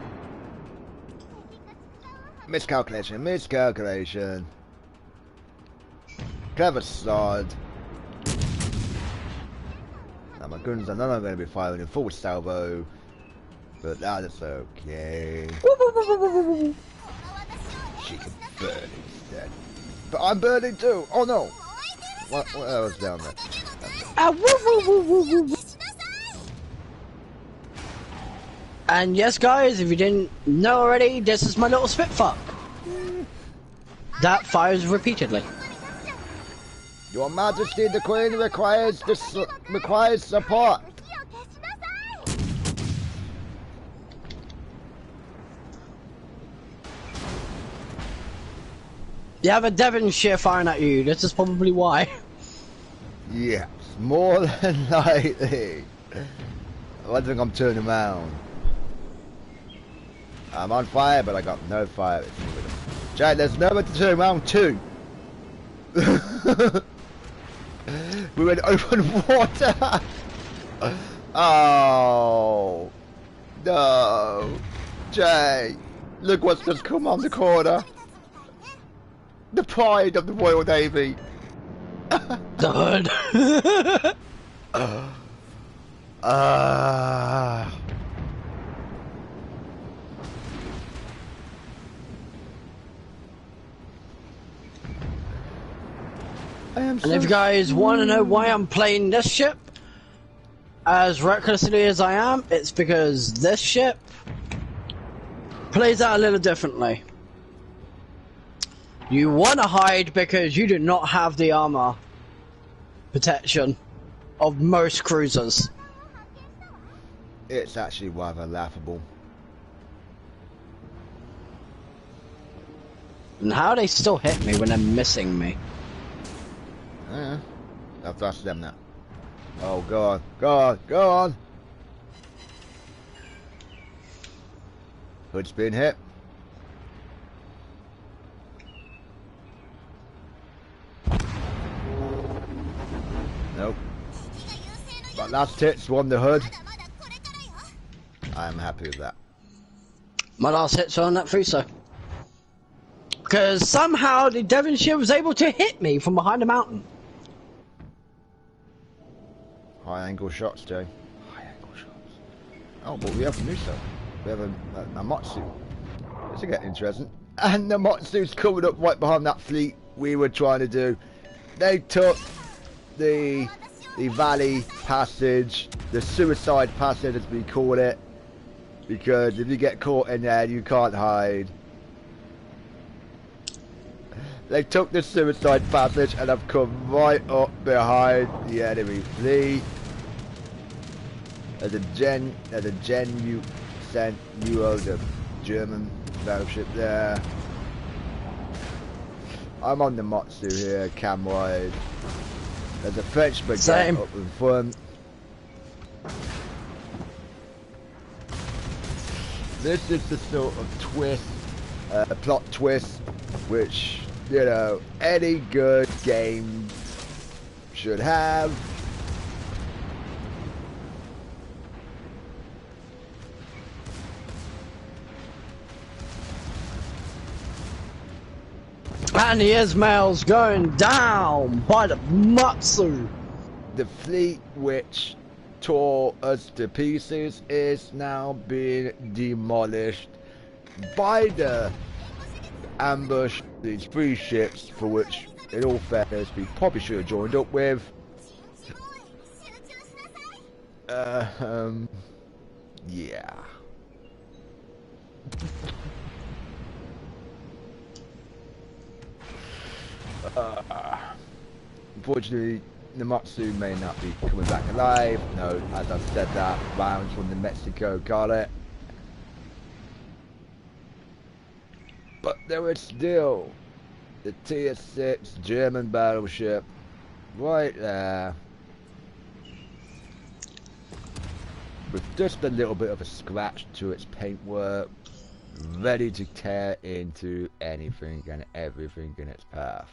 Miscalculation. Clever sod. Now my guns are not going to be firing in full salvo, but that's okay. She can burn instead. But I'm burning too! Oh no! What else down there? And yes, guys, if you didn't know already, this is my little Spitfuck. That fires repeatedly. Your Majesty, the Queen requires support. You have a Devonshire firing at you. This is probably why. Yes, more than likely. I don't think I'm turning around. I'm on fire, but I got no fire. Jack, there's nowhere to turn around to. We're in open water. Oh no, Jay! Look what's just come on the corner. The pride of the Royal Navy. The hood. And if you guys want to know why I'm playing this ship as recklessly as I am, it's because this ship plays out a little differently. You want to hide because you do not have the armor protection of most cruisers. It's actually rather laughable. And how they still hit me when they're missing me? Yeah, I've lost them now. Oh, go on, go on, go on! Hood's been hit. Nope. But last hits won the hood. I'm happy with that. My last hits are on that Fuso. Because somehow the Devonshire was able to hit me from behind a mountain. High angle shots, Jay. High angle shots. Oh, but we have a new stuff. We have a Matsu. This will get interesting. And the Matsu's coming up right behind that fleet we were trying to do. They took the Valley Passage, the Suicide Passage as we call it. Because if you get caught in there, you can't hide. They took the Suicide Passage and have come right up behind the enemy fleet. There's a Gen you sent Neo, the German battleship there. I'm on the Matsu here, cam wide. There's a French brigade up in front. This is the sort of twist, plot twist, which, you know, any good game should have. And the Ismail's going down by the Matsu. The fleet which tore us to pieces is now being demolished by the ambush, these 3 ships, for which, in all fairness, we probably should have joined up with. Yeah. Unfortunately, Namatsu may not be coming back alive. No, as I've said that, rounds from the Mexico got it. But there is still the Tier 6 German battleship right there. With just a little bit of a scratch to its paintwork, ready to tear into anything and everything in its path.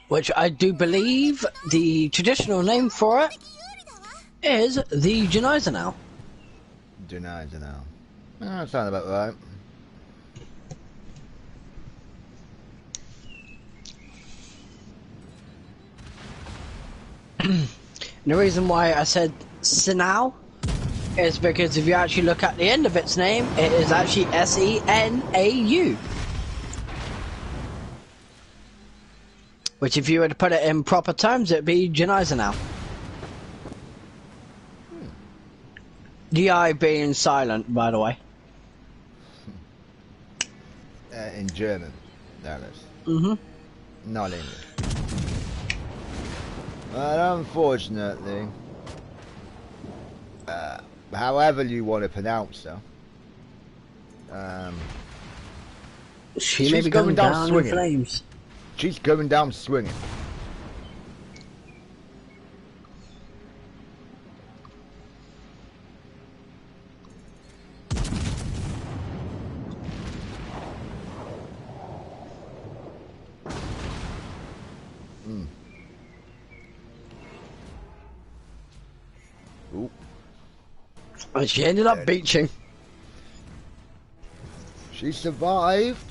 Which I do believe the traditional name for it is the Geneisenau. Geneisenau. That sounds about right. The reason why I said Senau is because if you actually look at the end of its name, it is actually S-E-N-A-U. Which, if you were to put it in proper terms, it'd be Geneisenau. The I being silent, by the way. In German, that is. Mm-hmm. Not English. But unfortunately, however you want to pronounce her, she may be going down in flames. She's going down swinging. Ooh. And she ended up beaching. She survived.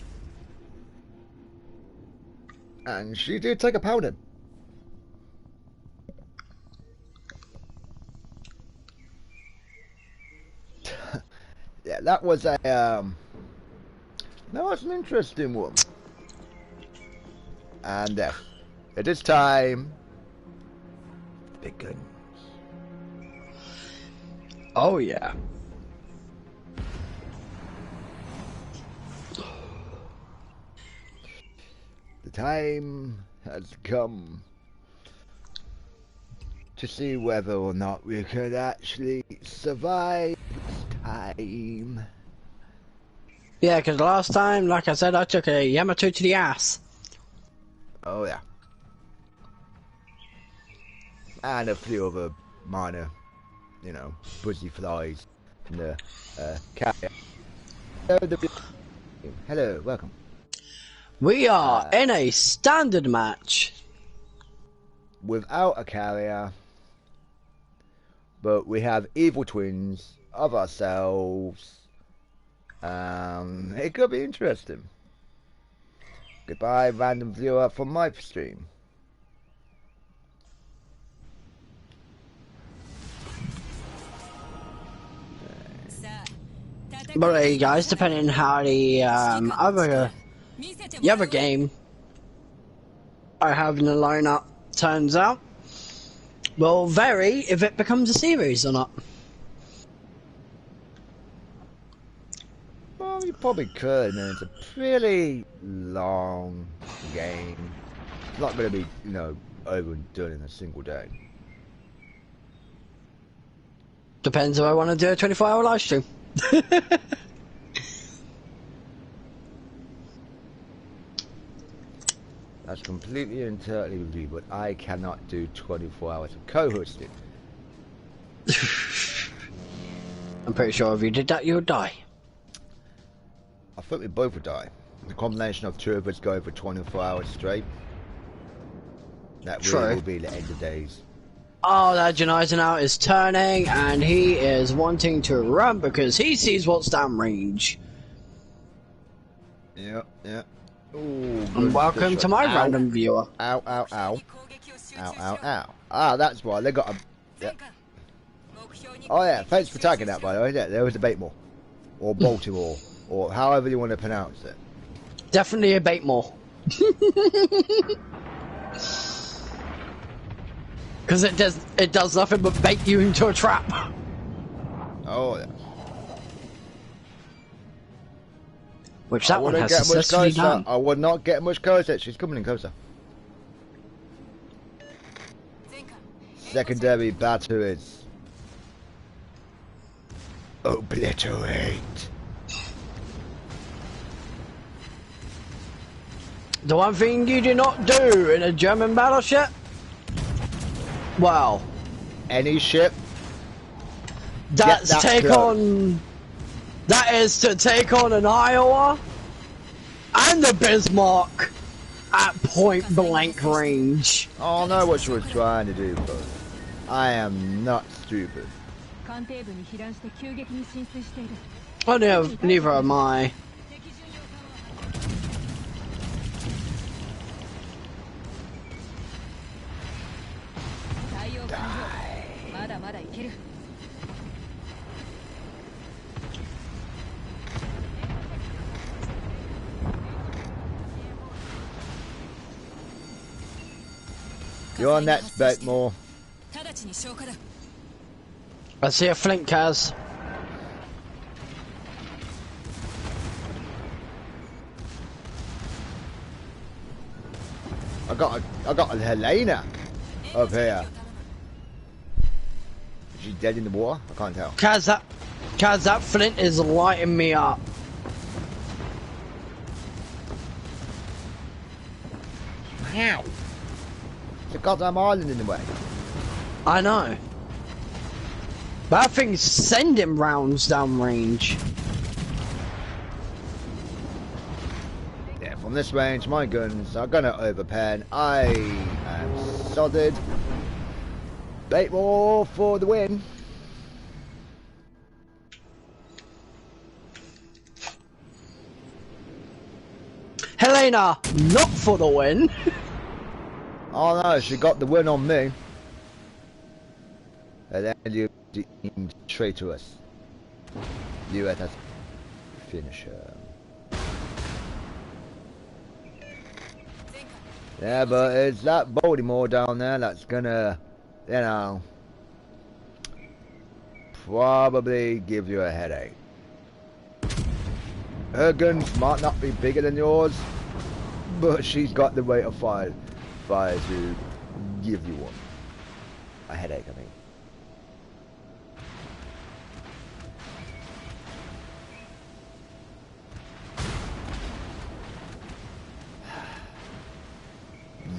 And she did take a pounding. that was a that was an interesting one. And it is time. Big guns. Oh yeah. The time has come to see whether or not we could actually survive this time. Yeah, because last time, like I said, I took a Yamato to the ass. Oh yeah. And a few other minor, you know, buzzy flies from the carrier. Hello, welcome. We are in a standard match. Without a carrier, but we have evil twins of ourselves. It could be interesting. Goodbye, random viewer from my stream. But hey guys, depending how the other game I have in the lineup turns out, will vary if it becomes a series or not. Well, you probably could, man. It's a pretty long game. It's not going to be, you know, over and done in a single day. Depends if I want to do a 24-hour live stream. That's completely and totally with you, but I cannot do 24 hours of co-hosting. I'm pretty sure if you did that, you would die. I think we both would die. The combination of two of us going for 24 hours straight. That really will be the end of days. Oh, that Janizer now is turning, and he is wanting to run because he sees what's downrange. Yeah. Ooh, and welcome to my random viewer. Ow. Ah, that's why they got a... Yeah. Oh yeah, thanks for tagging that, by the way. Yeah, there was a Batemore. Or Baltimore. Or however you want to pronounce it. Definitely a Batemore. Because it does nothing but bait you into a trap. Oh yeah. Which that one has successfully done. I would not get much closer. She's coming in closer. Secondary batteries. Obliterate. The one thing you do not do in a German battleship? Well, any ship. That's that is to take on an Iowa and a Bismarck at point blank range. Oh, I know what you were trying to do, but I am not stupid. Oh no, neither am I. You're next, Batemore. I see a flint, Kaz. I got a Helena up here. Is she dead in the water? I can't tell. Kaz, that flint is lighting me up. Ow! It's a goddamn island in the way. I know. But that thing's sending rounds downrange. Yeah, from this range, my guns are gonna overpen. I am sodded. Batemore for the win. Helena, not for the win. Oh no, she got the win on me. And then you deemed traitorous. You had finish her. Yeah, but it's that Baltimore down there that's gonna, you know, probably give you a headache. Her guns might not be bigger than yours, but she's got the rate of fire to give you one. A headache, I mean.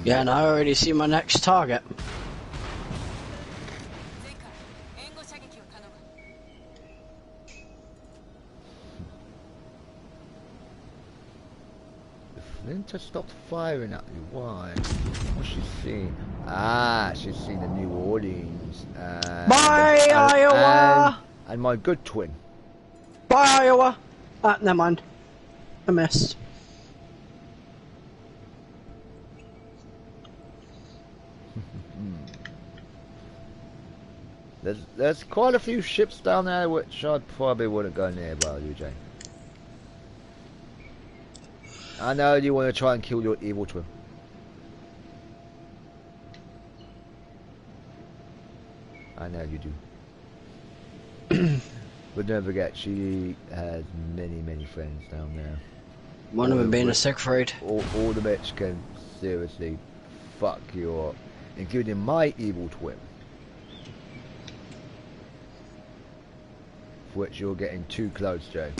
Yeah, and I already see my next target. Linda stopped firing at you. Why? What's she seen? Ah, she's seen the New Orleans. Bye, Iowa! And my good twin. Bye, Iowa! Ah, never mind. I missed. There's quite a few ships down there which I probably wouldn't go near, well, you, Jane. I know you want to try and kill your evil twin. I know you do. But don't forget, she has many friends down there. One of them being a Siegfried. All the bitch can seriously fuck you up, including my evil twin. For which you're getting too close, Joe.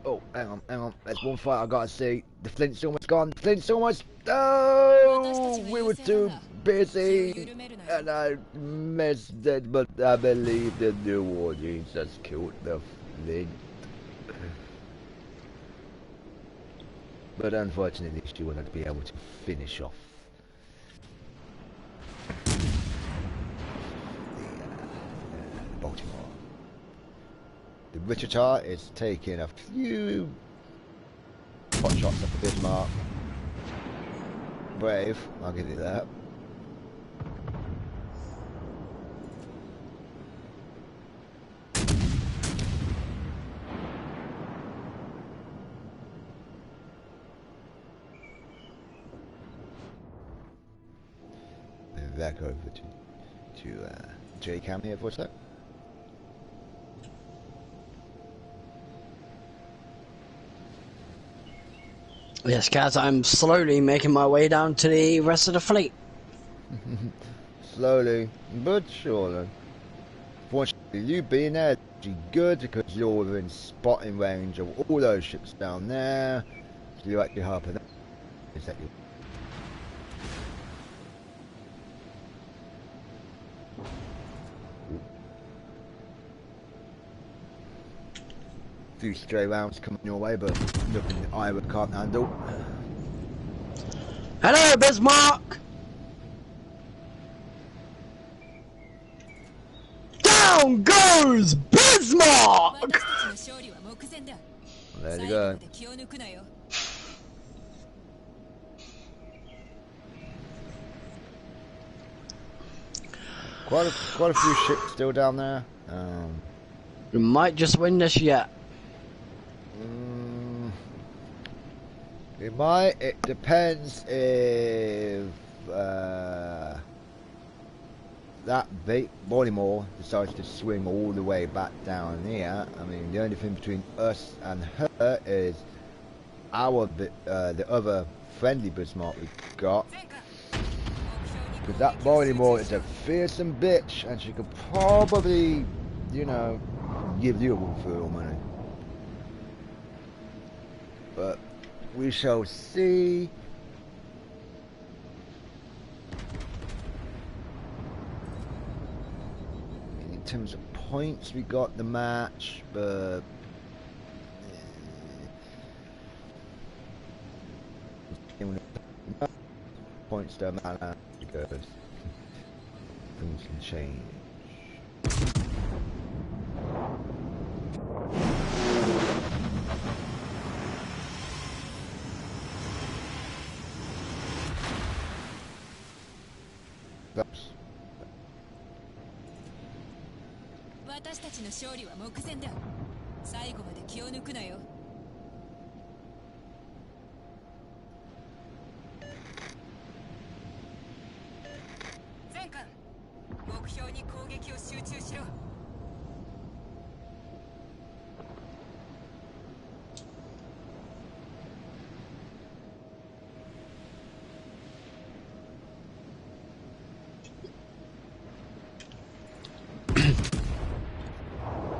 Oh, hang on. There's one fight I gotta see. The flint's almost gone. The flint's almost. Oh, we were too busy, and I missed it. But I believe the New Orleans has killed the flint. But unfortunately, she will not be able to finish off Baltimore. The Wichita is taking a few pot shots at the Bismarck. Brave, I'll give you that. Back over to J-Cam here for a sec. Yes, guys, I'm slowly making my way down to the rest of the fleet. Slowly, but surely. Fortunately, you being there is good because you're within spotting range of all those ships down there. So you're actually helping them. Exactly. Few stray rounds coming your way, but nothing that Iowa can't handle. Hello, Bismarck! Down goes Bismarck! There you go. Quite a few ships still down there. We might just win this yet. It might. It depends if that Baltimore decides to swing all the way back down here. I mean, the only thing between us and her is the other friendly Bismarck we've got. Because that Baltimore is a fearsome bitch, and she could probably, you know, give you a run for your money. But we shall see. In terms of points, we got the match, but points don't matter because things can change. 私たちの勝利は目前だ。最後まで気を抜くなよ。全艦、目標に攻撃を集中しろ。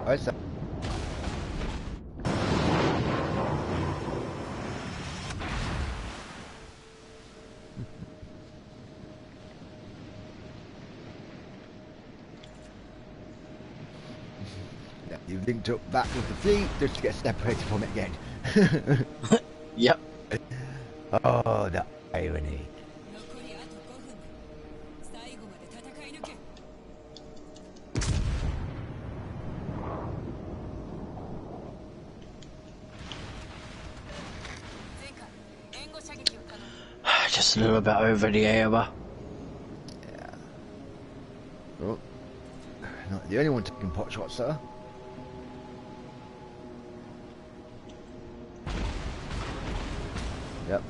I said. Yeah, you linked up back with the fleet just to get separated from it again. Yep. Oh, the irony. 残りあと5分だ。最後まで戦い抜け。全艦、援護射撃を頼む。Just a little bit over the air. Yeah. Oh, not the only one taking pot shots, sir. Yep,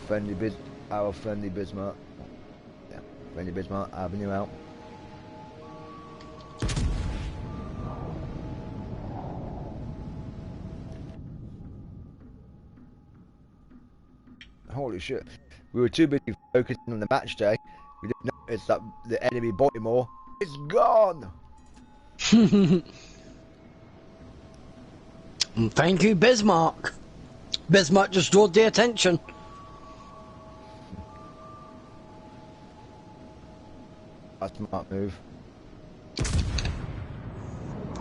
our friendly Bismarck. Yeah, friendly Bismarck, Avenue out. Holy shit. We were too busy focusing on the match day. We didn't notice that the enemy Baltimore is gone! Thank you, Bismarck. Bismarck just drew the attention. A smart move.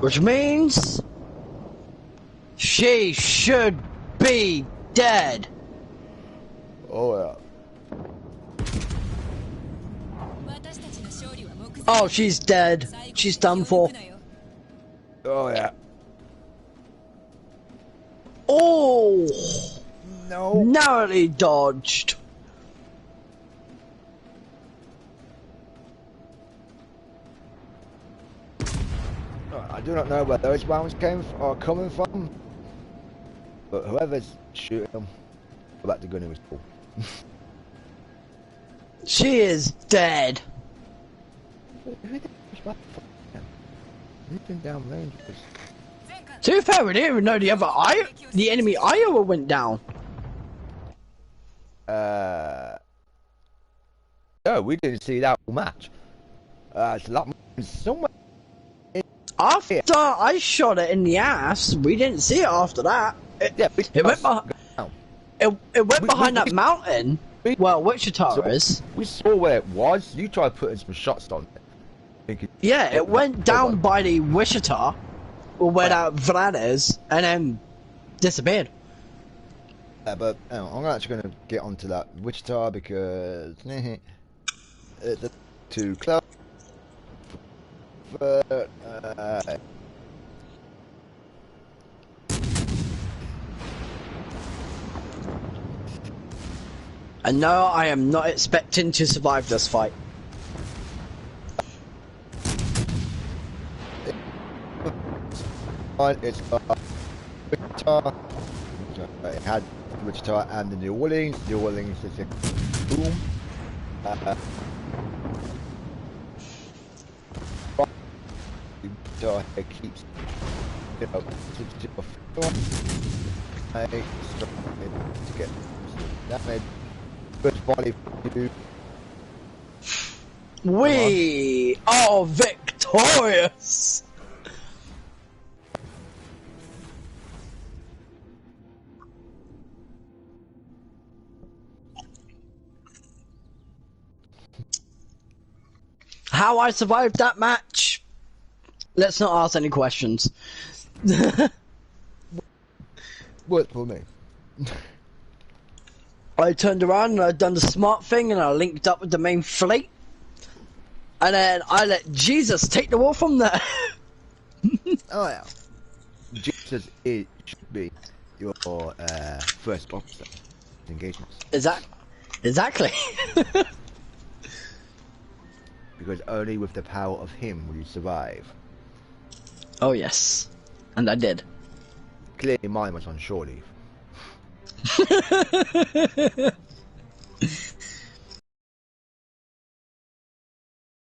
Which means she should be dead. Oh yeah. Oh, she's dead. She's done for. Oh yeah. Oh! No. Narrowly dodged. I do not know where those rounds are coming from, but whoever's shooting them, go back to gunning was cool. She is dead. Who's been down range? To be fair, we didn't even know the enemy Iowa went down. No, we didn't see that match. It's a lot more somewhere. After I shot it in the ass, we didn't see it after that. It went behind that mountain. Well, Wichita is. We saw where it was. You tried putting some shots on it. Yeah, it went down by the Wichita, or where that Vlad is, and then disappeared. But I'm actually going to get onto that Wichita because it's too close. But and no, I am not expecting to survive this fight. It's Wichita. It had Wichita and the New Orleans. New Orleans is a boom. Wichita keeps to get damage. Good volley. We are victorious. How I survived that match? Let's not ask any questions. Worked for me. I turned around and I'd done the smart thing and I linked up with the main fleet. And then I let Jesus take the war from there. Oh yeah. Jesus should be your first officer engagements. Exactly. Because only with the power of him will you survive. Oh yes, and I did. Clearly mine was on shore leave.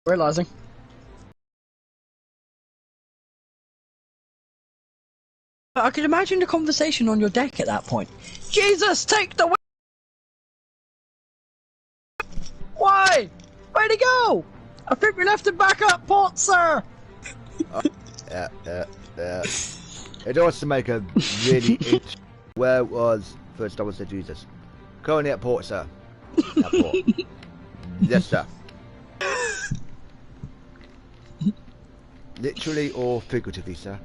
Realizing. I could imagine the conversation on your deck at that point. Jesus, take the. Why? Where'd he go? I think we left him back up port, sir. Yeah. It also make a really interesting. Where was first? I would say Jesus. Currently at port, sir. At port. Yes, sir. Literally or figuratively, sir.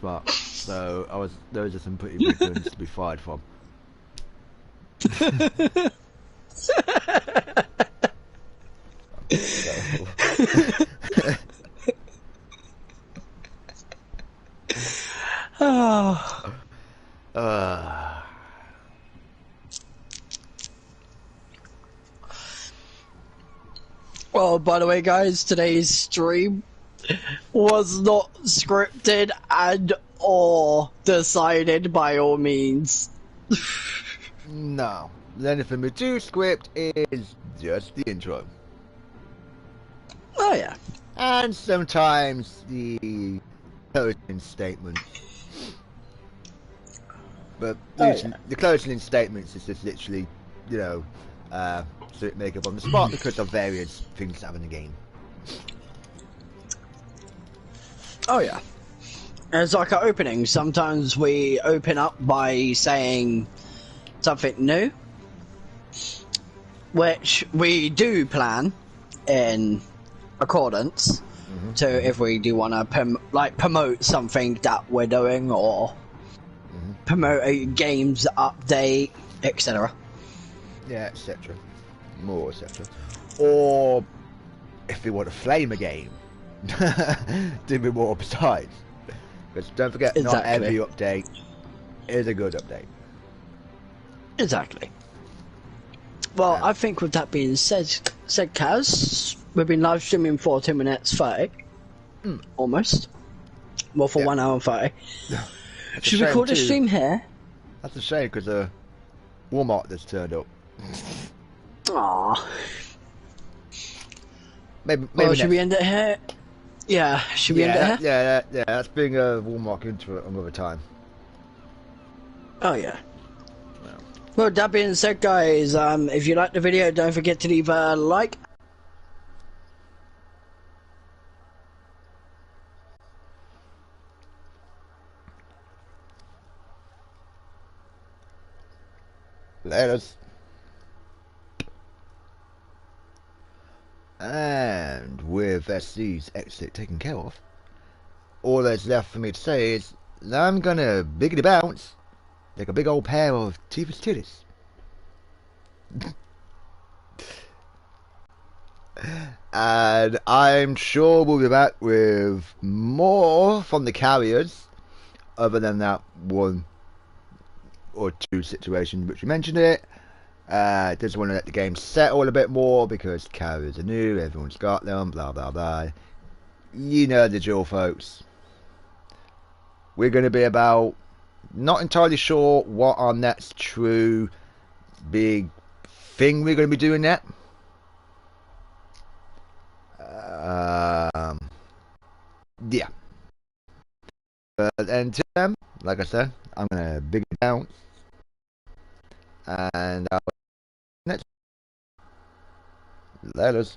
But so those are some pretty big ones to be fired from. Well, by the way, guys, today's stream was not scripted and or decided by all means. No. The only thing we do script is just the intro. Oh yeah. And sometimes the closing statement. But the closing statements is just literally, you know, so it make up on the spot because of various things that happen in the game. Oh yeah. It's like our opening. Sometimes we open up by saying something new, which we do plan in accordance to if we do want to promote something that we're doing or promote a game's update, etc. Yeah, etc. More, etc. Or if we want to flame a game, do be more besides. Because don't forget, not every update is a good update. Exactly. Well, I think with that being said, Kaz, we've been live streaming for 2 minutes 30. Almost. Well, for 1 hour and 30. Should we call the stream here? That's a shame because Walmart just turned up. Aww. Maybe should we end it here? Yeah, should we end it here? Yeah, let's bring Walmart into it another time. Oh yeah. Well, that being said, guys, if you like the video, don't forget to leave a like. Laters. And with SC's exit taken care of, all that's left for me to say is I'm gonna biggity bounce like a big old pair of teeth's titties. And I'm sure we'll be back with more from the carriers, other than that one or two situation which we mentioned it. Just want to let the game settle a bit more because carriers are new, everyone's got them, blah blah blah. You know the drill, folks. We're going to be about, not entirely sure what our next true big thing we're going to be doing that. Yeah. But until then, like I said, I'm going to big it down. And next. Let us.